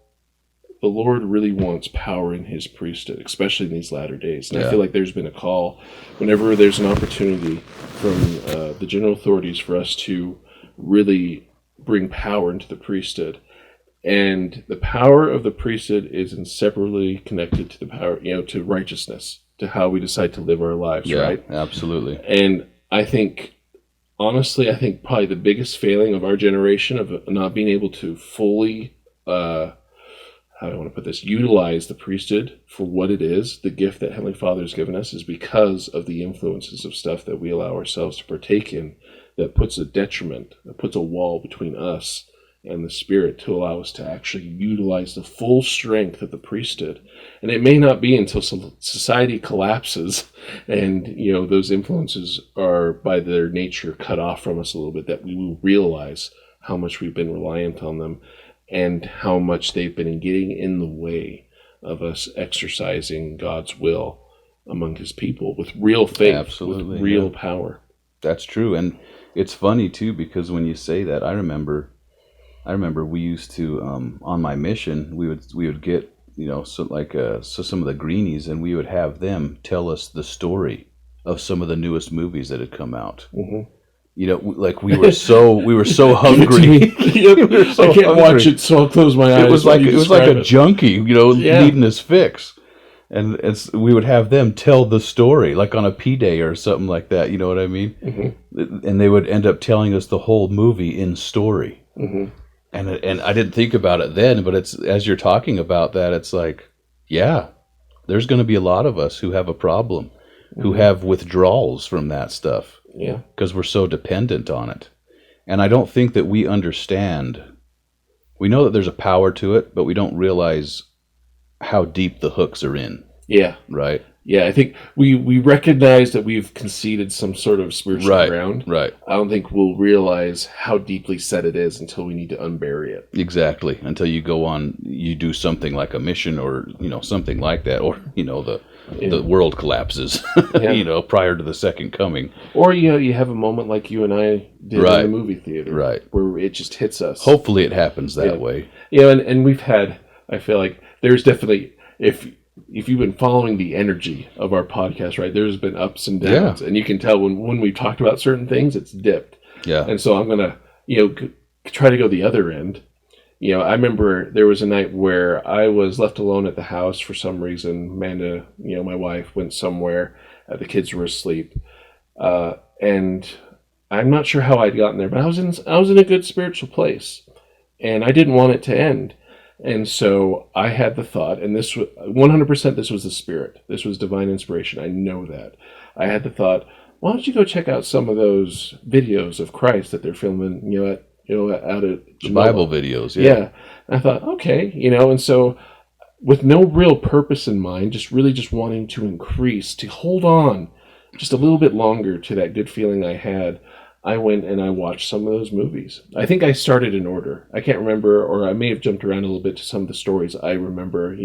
the Lord really wants power in his priesthood, especially in these latter days. And I feel like there's been a call whenever there's an opportunity from the general authorities for us to really bring power into the priesthood. And the power of the priesthood is inseparably connected to the power, to righteousness, to how we decide to live our lives, right? Absolutely. And I think, honestly, probably the biggest failing of our generation of not being able to fully, how do I want to put this, utilize the priesthood for what it is, the gift that Heavenly Father has given us, is because of the influences of stuff that we allow ourselves to partake in that puts a detriment, that puts a wall between us and the Spirit to allow us to actually utilize the full strength of the priesthood. And it may not be until society collapses and, those influences are by their nature cut off from us a little bit that we will realize how much we've been reliant on them and how much they've been getting in the way of us exercising God's will among his people with real faith, Absolutely, with real power. That's true. And it's funny too, because when you say that, I remember we used to, on my mission, we would get, some of the greenies, and we would have them tell us the story of some of the newest movies that had come out. Mm-hmm. Like we were so hungry. I can't watch it, so I'll close my eyes. It was like a junkie, needing his fix. And we would have them tell the story, like on a P-Day or something like that. You know what I mean? Mm-hmm. And they would end up telling us the whole movie in story. Mm-hmm. And I didn't think about it then, but it's as you're talking about that, it's like, yeah, there's going to be a lot of us who have a problem, mm-hmm. who have withdrawals from that stuff. Yeah, because we're so dependent on it. And I don't think that we understand. We know that there's a power to it, but we don't realize how deep the hooks are in. Yeah. Right? Yeah, I think we recognize that we've conceded some sort of spiritual ground. Right. I don't think we'll realize how deeply set it is until we need to unbury it. Exactly. Until you go on, you do something like a mission or, something like that. Or, the world collapses, prior to the second coming. Or you have a moment like you and I did in the movie theater. Right. Where it just hits us. Hopefully it happens that way. Yeah, and we've had, I feel like there's definitely, if you've been following the energy of our podcast, right, there's been ups and downs. Yeah. And you can tell when we've talked about certain things, it's dipped. Yeah. And so I'm going to, try to go the other end. I remember there was a night where I was left alone at the house for some reason. Amanda, my wife, went somewhere. The kids were asleep. And I'm not sure how I'd gotten there, but I was in a good spiritual place. And I didn't want it to end. And so I had the thought, and this was 100%, this was the Spirit. This was divine inspiration. I know that. I had the thought, why don't you go check out some of those videos of Christ that they're filming, out at Genoa. Bible videos, yeah. And I thought, okay, and so with no real purpose in mind, just wanting to increase, to hold on just a little bit longer to that good feeling I had, I went and I watched some of those movies. I think I started in order. I can't remember, or I may have jumped around a little bit to some of the stories I remember,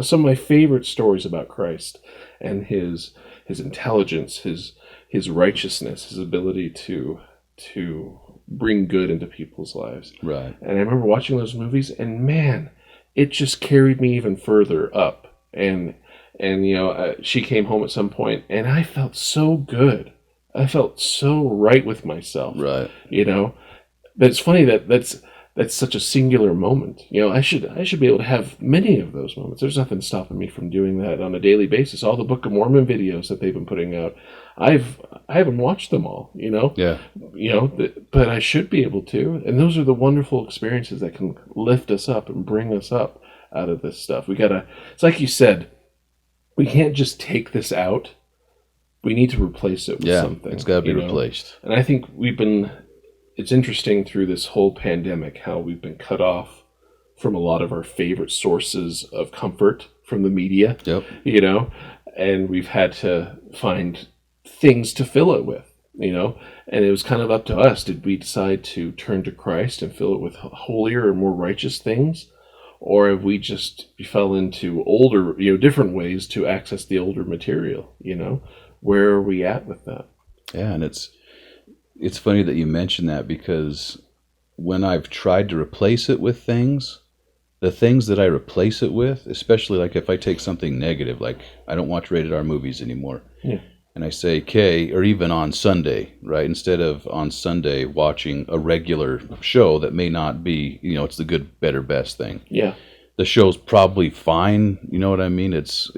some of my favorite stories about Christ and his intelligence, his righteousness, his ability to bring good into people's lives. Right. And I remember watching those movies, and man, it just carried me even further up. And she came home at some point, and I felt so good. I felt so right with myself. Right. But it's funny that's such a singular moment. I should be able to have many of those moments. There's nothing stopping me from doing that on a daily basis. All the Book of Mormon videos that they've been putting out, I haven't watched them all, Yeah. But I should be able to. And those are the wonderful experiences that can lift us up and bring us up out of this stuff. It's like you said, we can't just take this out. We need to replace it with something. It's got to be replaced. And I think it's interesting through this whole pandemic how we've been cut off from a lot of our favorite sources of comfort from the media. Yep. And we've had to find things to fill it with, and it was kind of up to us. Did we decide to turn to Christ and fill it with holier or more righteous things? Or have we just fell into older, different ways to access the older material, Where are we at with that? Yeah, and it's funny that you mention that, because when I've tried to replace it with things, the things that I replace it with, especially like if I take something negative, like I don't watch rated R movies anymore. Yeah. And I say, okay, or even on Sunday, right? Instead of on Sunday watching a regular show that may not be, it's the good, better, best thing. Yeah. The show's probably fine, you know what I mean? It's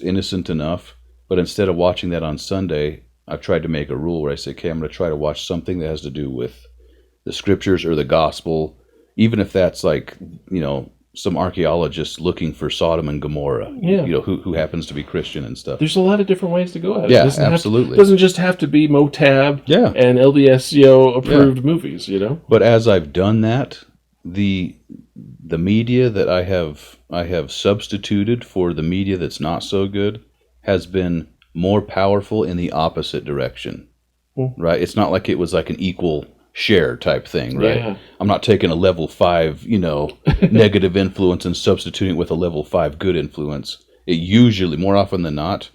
innocent enough. But instead of watching that on Sunday, I've tried to make a rule where I say, okay, I'm going to try to watch something that has to do with the scriptures or the gospel, even if that's like, some archaeologist looking for Sodom and Gomorrah, who happens to be Christian and stuff. There's a lot of different ways to go at it. Yeah, absolutely. It doesn't just have to be Motab and LDS approved movies, But as I've done that, the media that I have substituted for the media that's not so good has been more powerful in the opposite direction, right? It's not like it was like an equal share type thing, right? Yeah. I'm not taking a level 5, negative influence and substituting it with a level 5 good influence. It usually, more often than not,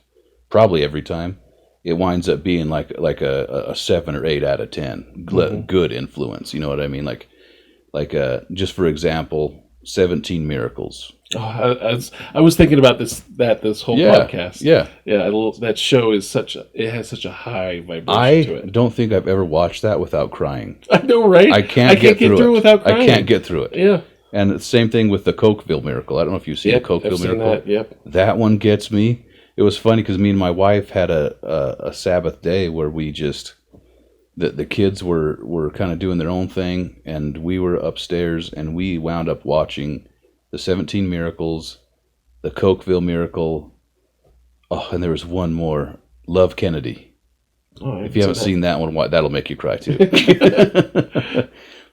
probably every time, it winds up being like a 7 or 8 out of 10 good influence. You know what I mean? Like just for example, 17 Miracles. Oh, I was thinking about this whole podcast. Yeah. That show has such a high vibration to it. I don't think I've ever watched that without crying. I know, right? I can't get through it without crying. I can't get through it. Yeah. And the same thing with the Cokeville Miracle. I don't know if you've seen the Cokeville Miracle. That, yep. That one gets me. It was funny because me and my wife had a Sabbath day where we just the kids were kind of doing their own thing, and we were upstairs, and we wound up watching the 17 Miracles, the Cokeville Miracle, and there was one more, Love Kennedy. Oh, if you haven't seen that one, that'll make you cry too.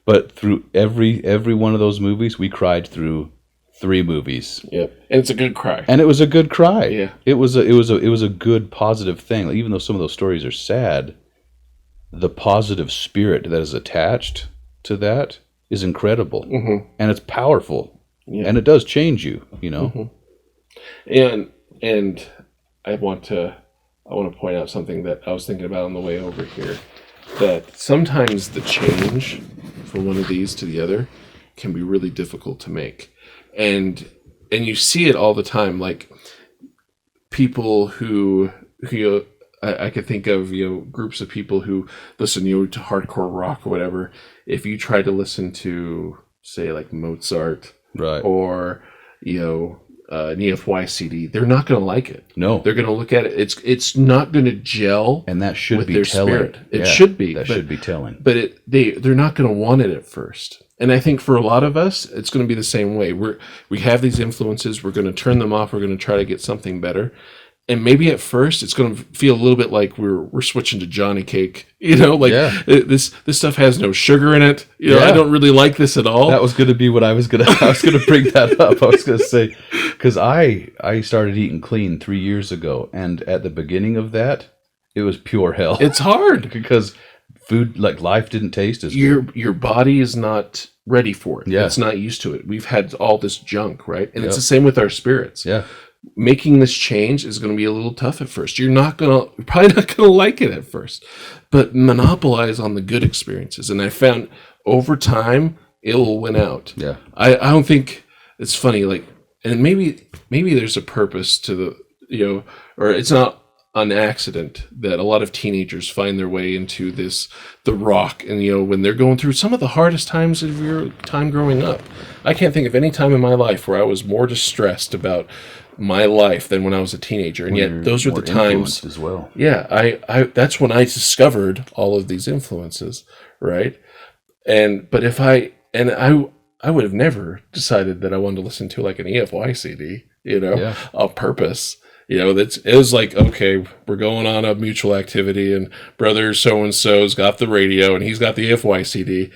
But through every one of those movies, we cried through 3 movies. Yep, and it's a good cry. And it was a good cry. Yeah, it was a good positive thing. Like, even though some of those stories are sad, the positive spirit that is attached to that is incredible, and it's powerful. Yeah. And it does change you, And I want to point out something that I was thinking about on the way over here, that sometimes the change from one of these to the other can be really difficult to make. And you see it all the time, like people who I could think of, groups of people who listen, to hardcore rock or whatever. If you try to listen to, say, like Mozart, right, or an EFY CD, they're not going to like it. No, they're going to look at it. It's not going to gel, and that should with be their telling. Spirit. It should be. That should be telling. But they're not going to want it at first. And I think for a lot of us, it's going to be the same way. We have these influences. We're going to turn them off. We're going to try to get something better. And maybe at first it's going to feel a little bit like we're switching to Johnny Cake, this stuff has no sugar in it. I don't really like this at all. That was going to be what I was going to bring that up. I was going to say, because I started eating clean 3 years ago, and at the beginning of that, it was pure hell. It's hard because food, like life, didn't taste as good. Your body is not ready for it. Yeah. It's not used to it. We've had all this junk, right? And it's the same with our spirits. Yeah. Making this change is going to be a little tough at first. You're probably not going to like it at first, but monopolize on the good experiences. And I found over time, it will win out. Yeah. I don't think it's funny. Like, and maybe there's a purpose to or it's not an accident that a lot of teenagers find their way into the rock, and when they're going through some of the hardest times of your time growing up. I can't think of any time in my life where I was more distressed about my life than when I was a teenager, and yet those are the times as well. Yeah, I that's when I discovered all of these influences, right? But if I would have never decided that I wanted to listen to like an EFY CD, on purpose. It was like, okay, we're going on a mutual activity, and brother so-and-so's got the radio, and he's got the EFY CD.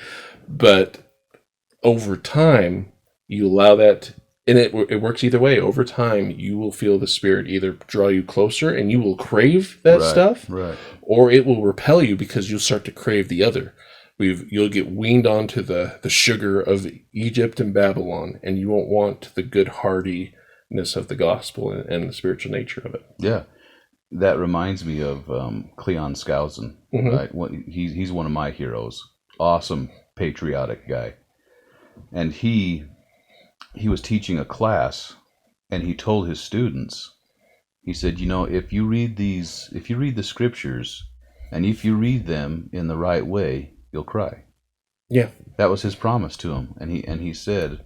But over time, you allow that And it works either way. Over time, you will feel the spirit either draw you closer and you will crave that stuff, Right. or it will repel you because you'll start to crave the other. You'll get weaned onto the sugar of Egypt and Babylon, and you won't want the good heartiness of the gospel and the spiritual nature of it. Yeah. That reminds me of Cleon Skousen. Right? He's one of my heroes. Awesome, patriotic guy. And he was teaching a class, and he told his students, he said, if you read the scriptures, and if you read them in the right way, you'll cry. Yeah. That was his promise to him. And he said,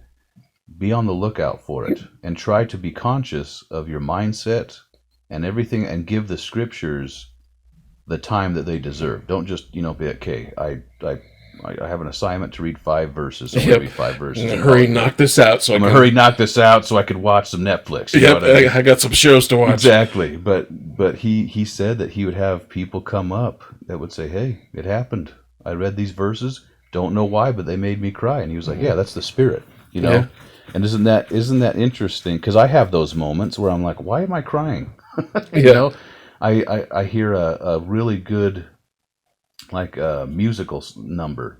be on the lookout for it, and try to be conscious of your mindset and everything, and give the scriptures the time that they deserve. Don't just, be okay, I have an assignment to read 5 verses. So I'm gonna read 5 verses. I'm gonna hurry knock this out so I could watch some Netflix. I got some shows to watch. Exactly. But he said that he would have people come up that would say, hey, it happened. I read these verses. Don't know why, but they made me cry. And he was like, yeah, that's the spirit, Yeah. And isn't that interesting? Because I have those moments where I'm like, why am I crying? I hear a really good, like a musical number,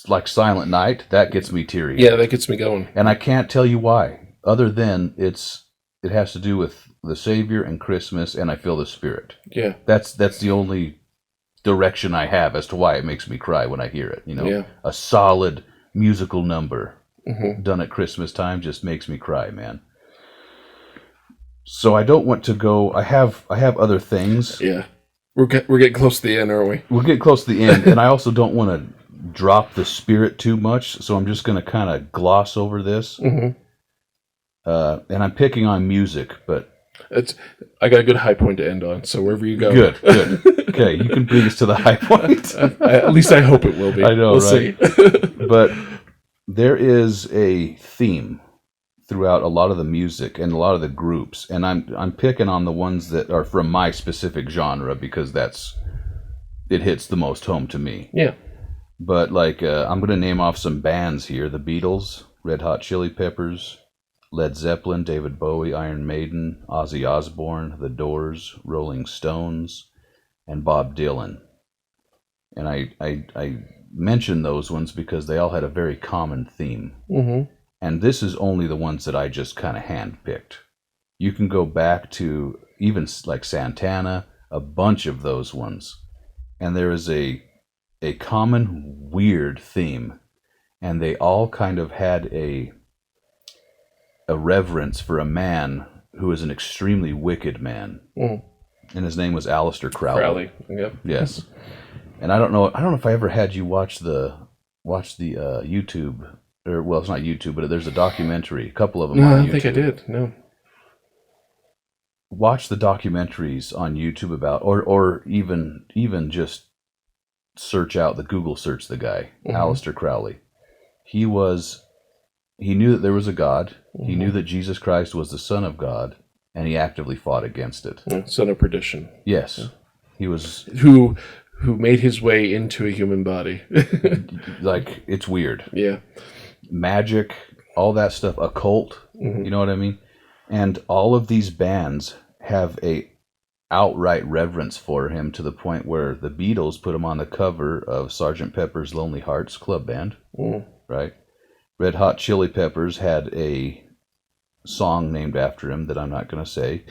like Silent Night, that gets me teary. Yeah, that gets me going. And I can't tell you why, other than it has to do with the Savior and Christmas, and I feel the Spirit. Yeah. That's the only direction I have as to why it makes me cry when I hear it. Yeah. A solid musical number done at Christmas time just makes me cry, man. So I don't want to go. I have other things. Yeah. We're getting close to the end, aren't we? We're getting close to the end, and I also don't want to drop the spirit too much, so I'm just going to kind of gloss over this. And I'm picking on music, but I got a good high point to end on, so wherever you go. Good. Okay, you can bring us to the high point. At least I hope it will be. I know, we'll right? See. But there is a theme throughout a lot of the music and a lot of the groups, and I'm picking on the ones that are from my specific genre because it hits the most home to me. Yeah. But like I'm going to name off some bands here: the Beatles, Red Hot Chili Peppers, Led Zeppelin, David Bowie, Iron Maiden, Ozzy Osbourne, The Doors, Rolling Stones, and Bob Dylan. And I mention those ones because they all had a very common theme. And this is only the ones that I just kind of handpicked. You can go back to even like Santana, a bunch of those ones. And there is a common weird theme. And they all kind of had a reverence for a man who is an extremely wicked man. And his name was Aleister Crowley. Yep. Yes. And I don't know if I ever had you watch the YouTube. Or, well, it's not YouTube, but there's a documentary. A couple of them No, on I YouTube. don't think I did. No. Watch the documentaries on YouTube about, or even just search out Google search the guy, Aleister Crowley. He knew that there was a God. He knew that Jesus Christ was the Son of God, and he actively fought against it. Son of perdition. Yes, he was. Who made his way into a human body. Like, it's weird. Yeah. Magic, all that stuff, occult, you know what I mean? And all of these bands have a outright reverence for him to the point where the Beatles put him on the cover of Sgt. Pepper's Lonely Hearts Club Band, right? Red Hot Chili Peppers had a song named after him that I'm not going to say.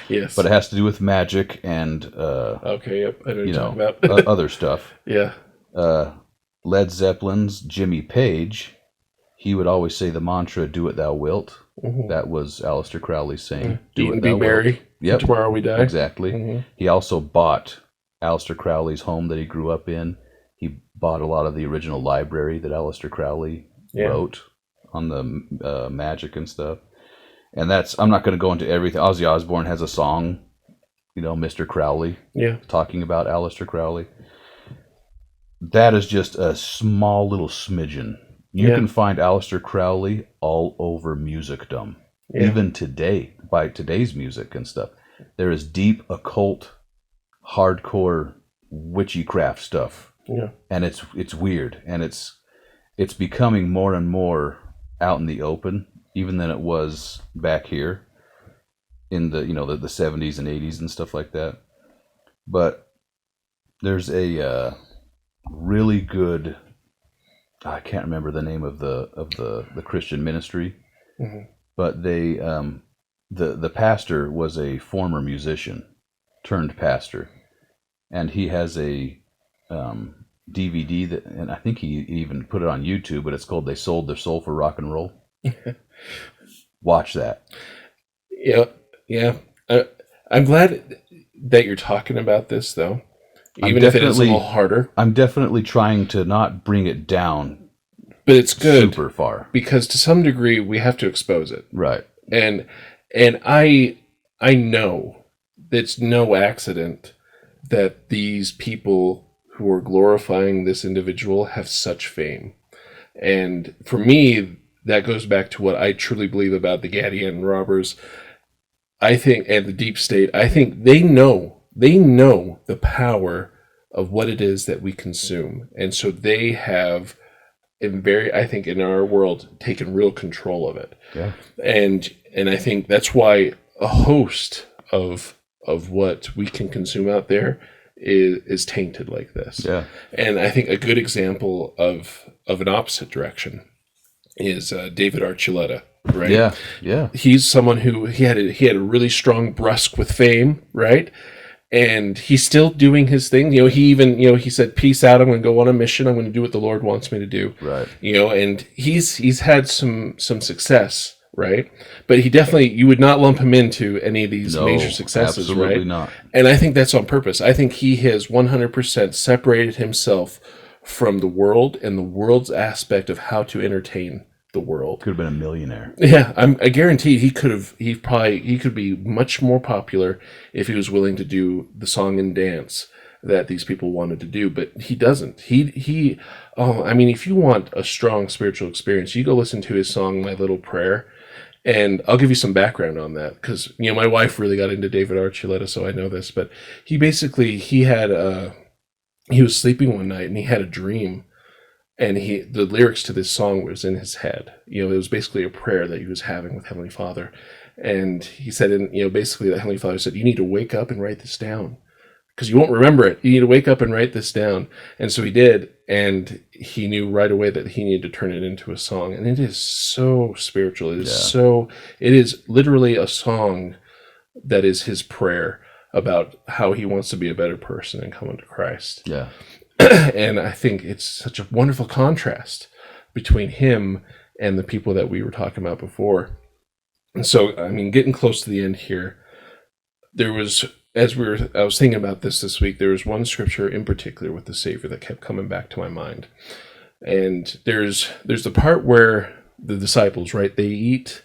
Yes. But it has to do with magic and okay, yep. I know what you're talking about. other stuff. Yeah. Led Zeppelin's Jimmy Page, he would always say the mantra, "Do what thou wilt." That was Aleister Crowley saying, "Do Eat what and thou be merry. wilt." Yep. Tomorrow we die. Exactly. He also bought Aleister Crowley's home that he grew up in. He bought a lot of the original library that Aleister Crowley wrote on the magic and stuff. And I'm not going to go into everything. Ozzy Osbourne has a song, Mr. Crowley, talking about Aleister Crowley. That is just a small little smidgen. You can find Aleister Crowley all over musicdom. Even today, by today's music and stuff. There is deep, occult, hardcore, witchcraft stuff. Yeah. And it's weird. And it's becoming more and more out in the open. even than it was back here in the the 70s and 80s and stuff like that. But there's a really good, I can't remember the name of the Christian ministry, but they the pastor was a former musician turned pastor, and he has a DVD that, and I think he even put it on YouTube, but it's called "They Sold Their Soul for Rock and Roll." Watch that. Yeah. I'm glad that you're talking about this, though, even if it is a little harder. I'm definitely trying to not bring it down, but it's good super far, because to some degree we have to expose it, right? And I know it's no accident that these people who are glorifying this individual have such fame. And for me, that goes back to what I truly believe about the Gadian robbers. I think, and the deep state, I think they know the power of what it is that we consume. And so they have, I think in our world, taken real control of it. Yeah. And I think that's why a host of what we can consume out there is tainted like this. Yeah. And I think a good example of an opposite direction is David Archuleta, right? Yeah, yeah. He's someone who he had a really strong brusque with fame, right? And he's still doing his thing. He even, he said, "Peace out. I'm going to go on a mission. I'm going to do what the Lord wants me to do." Right. And he's had some success, right? But he definitely, you would not lump him into any of these major successes, absolutely right? Not. And I think that's on purpose. I think he has 100% separated himself from the world and the world's aspect of how to entertain the world. Could have been a millionaire. Yeah, I guarantee he could be much more popular if he was willing to do the song and dance that these people wanted to do, but he doesn't. If you want a strong spiritual experience, you go listen to his song "My Little Prayer," and I'll give you some background on that because my wife really got into David Archuleta, so I know this. But he was sleeping one night and he had a dream. And the lyrics to this song was in his head. It was basically a prayer that he was having with Heavenly Father. And he said, basically that Heavenly Father said, "You need to wake up and write this down because you won't remember it. You need to wake up and write this down." And so he did. And he knew right away that he needed to turn it into a song. And it is so spiritual. It is literally a song that is his prayer about how he wants to be a better person and come unto Christ. Yeah. And I think it's such a wonderful contrast between him and the people that we were talking about before. And so, getting close to the end here, I was thinking about this week, there was one scripture in particular with the Savior that kept coming back to my mind. And there's the part where the disciples, right, they eat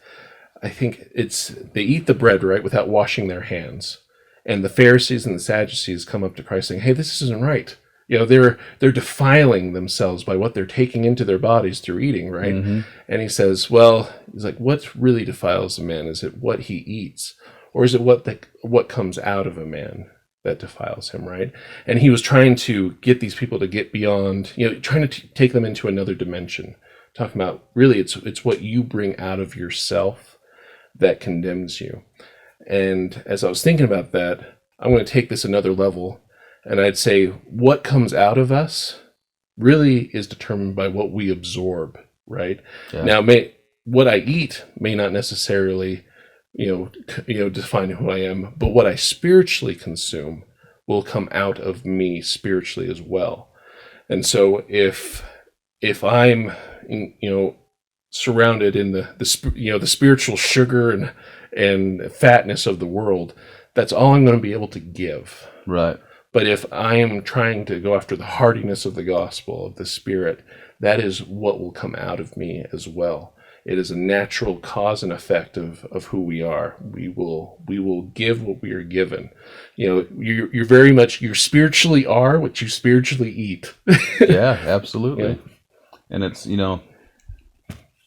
the bread, right, without washing their hands. And the Pharisees and the Sadducees come up to Christ saying, "Hey, this isn't right. They're defiling themselves by what they're taking into their bodies through eating," right? Mm-hmm. And he says, he's like, what really defiles a man? Is it what he eats? Or is it what comes out of a man that defiles him, right? And he was trying to get these people to get beyond, trying to take them into another dimension. Talking about, really, it's what you bring out of yourself that condemns you. And as I was thinking about that, I'm going to take this another level. And I'd say what comes out of us really is determined by what we absorb, right? Yeah. Now, what I eat may not necessarily, define who I am, but what I spiritually consume will come out of me spiritually as well. And so if I'm, surrounded in the spiritual sugar and fatness of the world, that's all I'm going to be able to give. Right. But if I am trying to go after the hardiness of the gospel, of the Spirit, that is what will come out of me as well. It is a natural cause and effect of who we are. We will give what we are given. You're very much, you spiritually are what you spiritually eat. Yeah, absolutely. Yeah. And it's,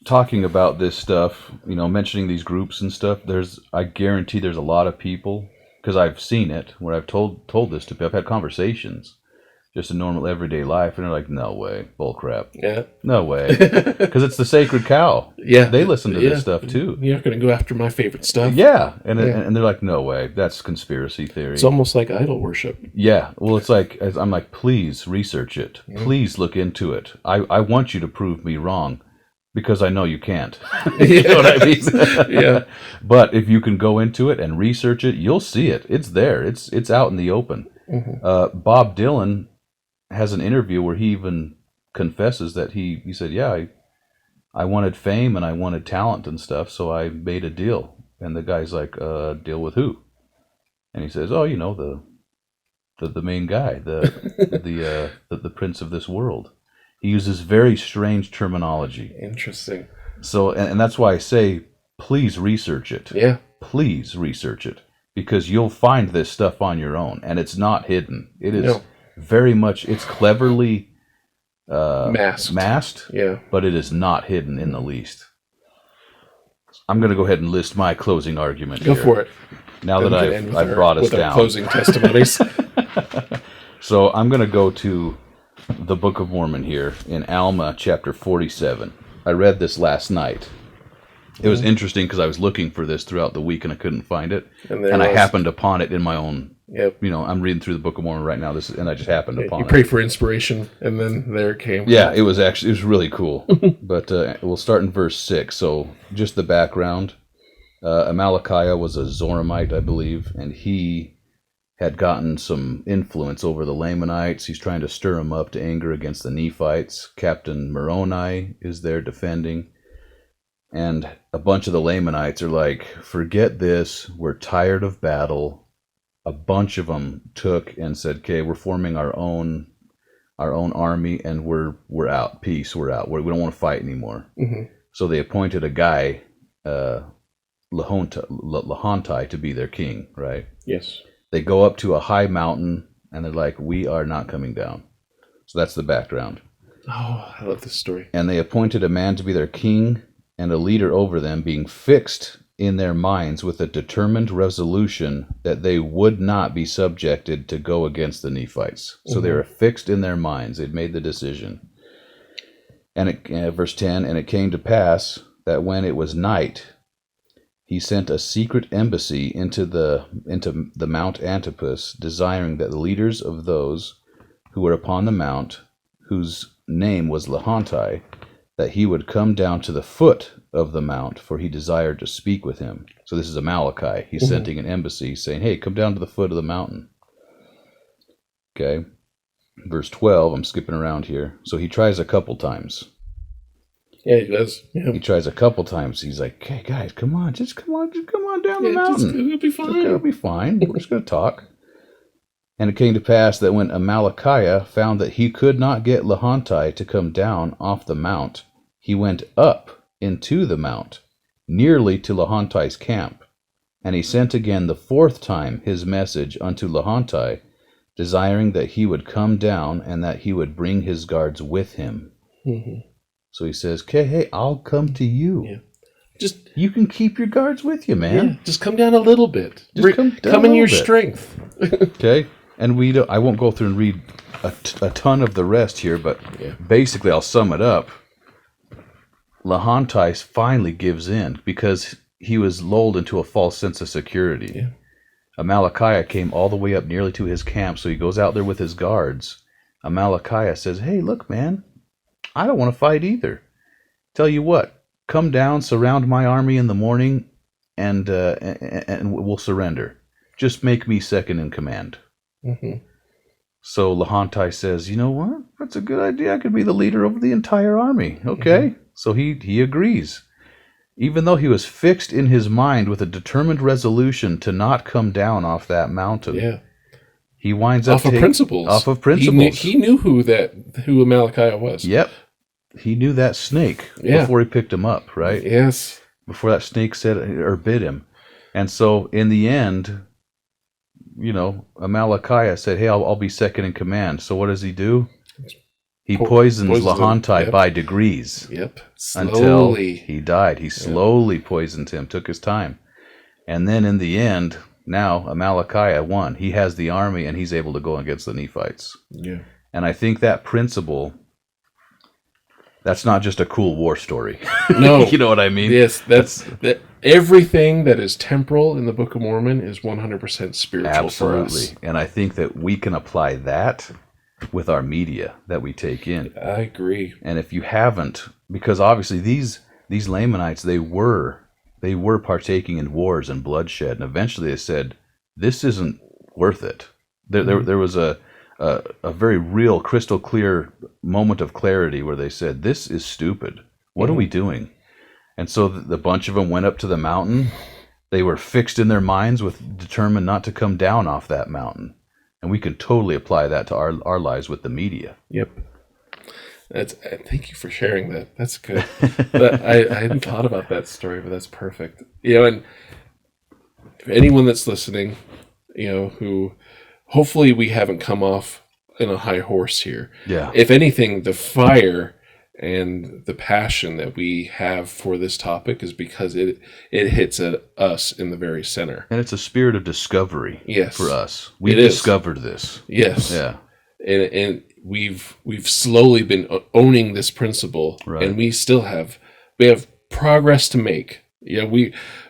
talking about this stuff, mentioning these groups and stuff, I guarantee there's a lot of people, because I've seen it, where I've told this to people, I've had conversations just a normal everyday life, and they're like, no way, bull crap, Yeah. no way, because it's the sacred cow. Yeah. They listen to this stuff too. You're not going to go after my favorite stuff. Yeah, and they're like, no way, that's conspiracy theory. It's almost like idol worship. Yeah, well, it's like, I'm like, please research it. Please look into it. I want you to prove me wrong, because I know you can't. You know what I mean? Yeah. But if you can go into it and research it, you'll see it. It's there. It's out in the open. Mm-hmm. Bob Dylan has an interview where he even confesses that he said, yeah, I wanted fame and I wanted talent and stuff, so I made a deal. And the guy's like, deal with who? And he says, oh, you know, the main guy, the prince of this world. He uses very strange terminology. Interesting. So, and that's why I say, please research it. Yeah. Please research it, because you'll find this stuff on your own, and it's not hidden. It is very much, it's cleverly masked, yeah, but it is not hidden in the least. I'm going to go ahead and list my closing argument. Go for it. Now that I've brought us down. Closing testimonies. So I'm going to go to the Book of Mormon here in Alma chapter 47. I read this last night. It was interesting because I was looking for this throughout the week and I couldn't find it. And I happened upon it in my own, I'm reading through the Book of Mormon right now, and I just happened upon it. You pray for inspiration, and then there it came. Yeah, it was really cool. But we'll start in verse 6. So just the background. Amalickiah was a Zoramite, I believe, and he had gotten some influence over the Lamanites. He's trying to stir them up to anger against the Nephites. Captain Moroni is there defending. And a bunch of the Lamanites are like, forget this, we're tired of battle. A bunch of them took and said, okay, we're forming our own army, and we're out. Peace, we're out. We don't want to fight anymore. Mm-hmm. So they appointed a guy, Lahontai, to be their king, right? Yes. They go up to a high mountain, and they're like, we are not coming down. So that's the background. Oh, I love this story. And they appointed a man to be their king, and a leader over them, being fixed in their minds with a determined resolution that they would not be subjected to go against the Nephites. So they were fixed in their minds. They'd made the decision. And verse 10, and it came to pass that when it was night, he sent a secret embassy into the Mount Antipas, desiring that the leaders of those who were upon the mount, whose name was Lahontai, that he would come down to the foot of the mount, for he desired to speak with him. So this is Amalickiah. He's sending an embassy saying, hey, come down to the foot of the mountain. Okay. Verse 12, I'm skipping around here. So he tries a couple times. Yeah, he does. Yeah. He tries a couple times. He's like, hey, guys, come on down the mountain. It'll be fine. It'll be fine. We're just going to talk. And it came to pass that when Amalickiah found that he could not get Lahontai to come down off the mount, he went up into the mount, nearly to Lahontai's camp. And he sent again the fourth time his message unto Lahontai, desiring that he would come down and that he would bring his guards with him. Mm-hmm. So he says, okay, hey, I'll come to you. Yeah. You can keep your guards with you, man. Yeah, just come down a little bit. Just come in your strength. Okay. And I won't go through and read a ton of the rest here, but basically I'll sum it up. Lahontai finally gives in because he was lulled into a false sense of security. Yeah. Amalickiah came all the way up nearly to his camp, so he goes out there with his guards. Amalickiah says, hey, look, man, I don't want to fight either. Tell you what, come down, surround my army in the morning, and we'll surrender. Just make me second in command. Mm-hmm. So Lahontai says, you know what? That's a good idea. I could be the leader of the entire army. Okay. Mm-hmm. So he agrees. Even though he was fixed in his mind with a determined resolution to not come down off that mountain, he winds up off of principles. He knew who Amalickiah was. Yep. He knew that snake before he picked him up, right? Yes. Before that snake said or bit him. And so in the end, Amalickiah said, hey, I'll be second in command. So what does he do? He poisons Lahontai by degrees. Yep. Until he died. He slowly poisoned him, took his time. And then in the end, now Amalickiah won. He has the army and he's able to go against the Nephites. Yeah. And I think that principle, that's not just a cool war story. No. You know what I mean? Yes, that everything that is temporal in the Book of Mormon is 100% spiritual for Absolutely. us. And I think that we can apply that with our media that we take in. I agree. And if you haven't, because obviously these Lamanites, they were partaking in wars and bloodshed, and eventually they said, this isn't worth it. There was a very real, crystal clear moment of clarity where they said, this is stupid. What are we doing? And so the bunch of them went up to the mountain. They were fixed in their minds determined not to come down off that mountain. And we can totally apply that to our lives with the media. Yep. Thank you for sharing that. That's good. I hadn't thought about that story, but that's perfect. And if anyone that's listening, who hopefully we haven't come off in a high horse here. Yeah. If anything, the fire and the passion that we have for this topic is because it hits at us in the very center. And it's a spirit of discovery. Yes. For us. We It is. discovered this. Yes. Yeah. And we've slowly been owning this principle, Right. and we have progress to make.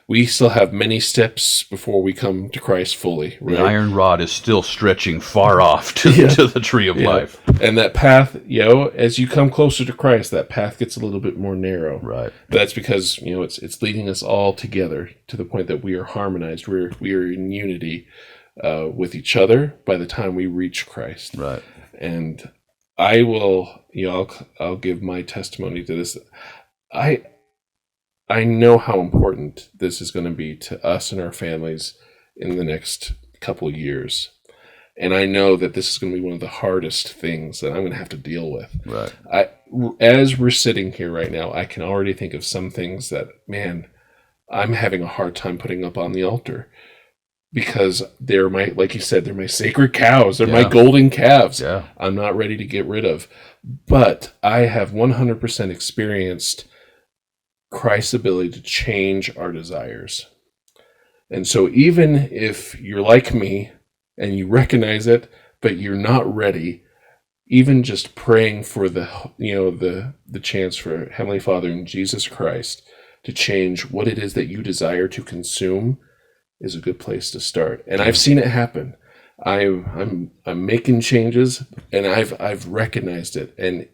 We still have many steps before we come to Christ fully. Right? The iron rod is still stretching far off to the tree of life. And that path, as you come closer to Christ, that path gets a little bit more narrow. Right. But that's because it's leading us all together to the point that we are harmonized. We are in unity with each other by the time we reach Christ. Right. And I will, I'll give my testimony to this. I know how important this is going to be to us and our families in the next couple of years. And I know that this is going to be one of the hardest things that I'm going to have to deal with. Right. As we're sitting here right now, I can already think of some things that, man, I'm having a hard time putting up on the altar. Because they're like you said, they're my sacred cows. They're my golden calves. Yeah. I'm not ready to get rid of. But I have 100% experienced Christ's ability to change our desires. And so even if you're like me and you recognize it, but you're not ready, even just praying for the chance for Heavenly Father and Jesus Christ to change what it is that you desire to consume is a good place to start. And I've seen it happen. I'm making changes, and I've recognized it, and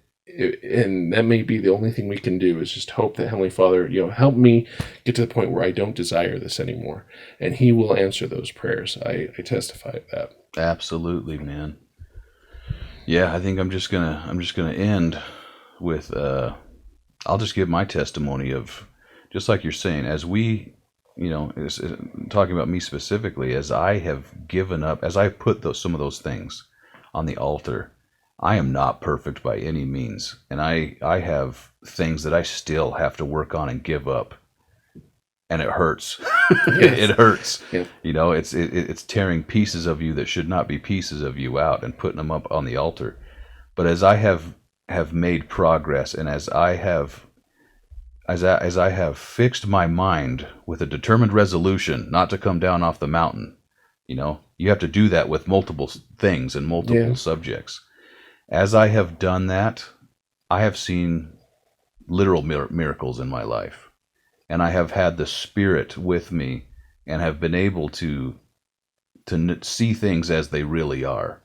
that may be the only thing we can do is just hope that Heavenly Father, help me get to the point where I don't desire this anymore, and He will answer those prayers. I testify of that. Absolutely, man. Yeah, I think I'm just gonna end with I'll just give my testimony of, just like you're saying, as we, talking about me specifically, as I have given up, as I put some of those things on the altar, I am not perfect by any means. And I have things that I still have to work on and give up. And it hurts. It hurts. Yeah. It's tearing pieces of you that should not be pieces of you out and putting them up on the altar. But as I have made progress, and as I have fixed my mind with a determined resolution not to come down off the mountain, you have to do that with multiple things and multiple subjects. As I have done that, I have seen literal miracles in my life. And I have had the Spirit with me and have been able to see things as they really are.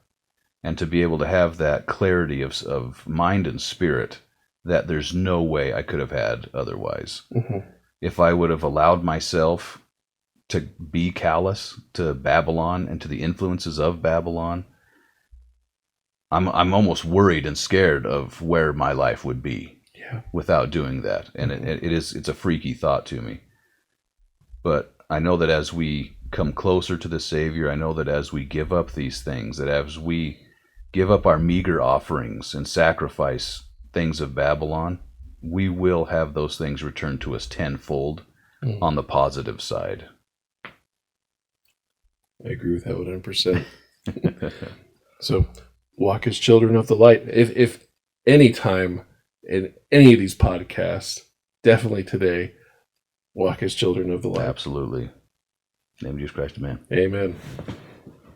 And to be able to have that clarity of mind and spirit that there's no way I could have had otherwise. Mm-hmm. If I would have allowed myself to be callous to Babylon and to the influences of Babylon, I'm almost worried and scared of where my life would be without doing that. And it's a freaky thought to me. But I know that as we come closer to the Savior, I know that as we give up these things, that as we give up our meager offerings and sacrifice things of Babylon, we will have those things returned to us tenfold on the positive side. I agree with that 100%. So walk as children of the light. If any time in any of these podcasts, definitely today, walk as children of the light. Absolutely. In the name of Jesus Christ, amen. Amen.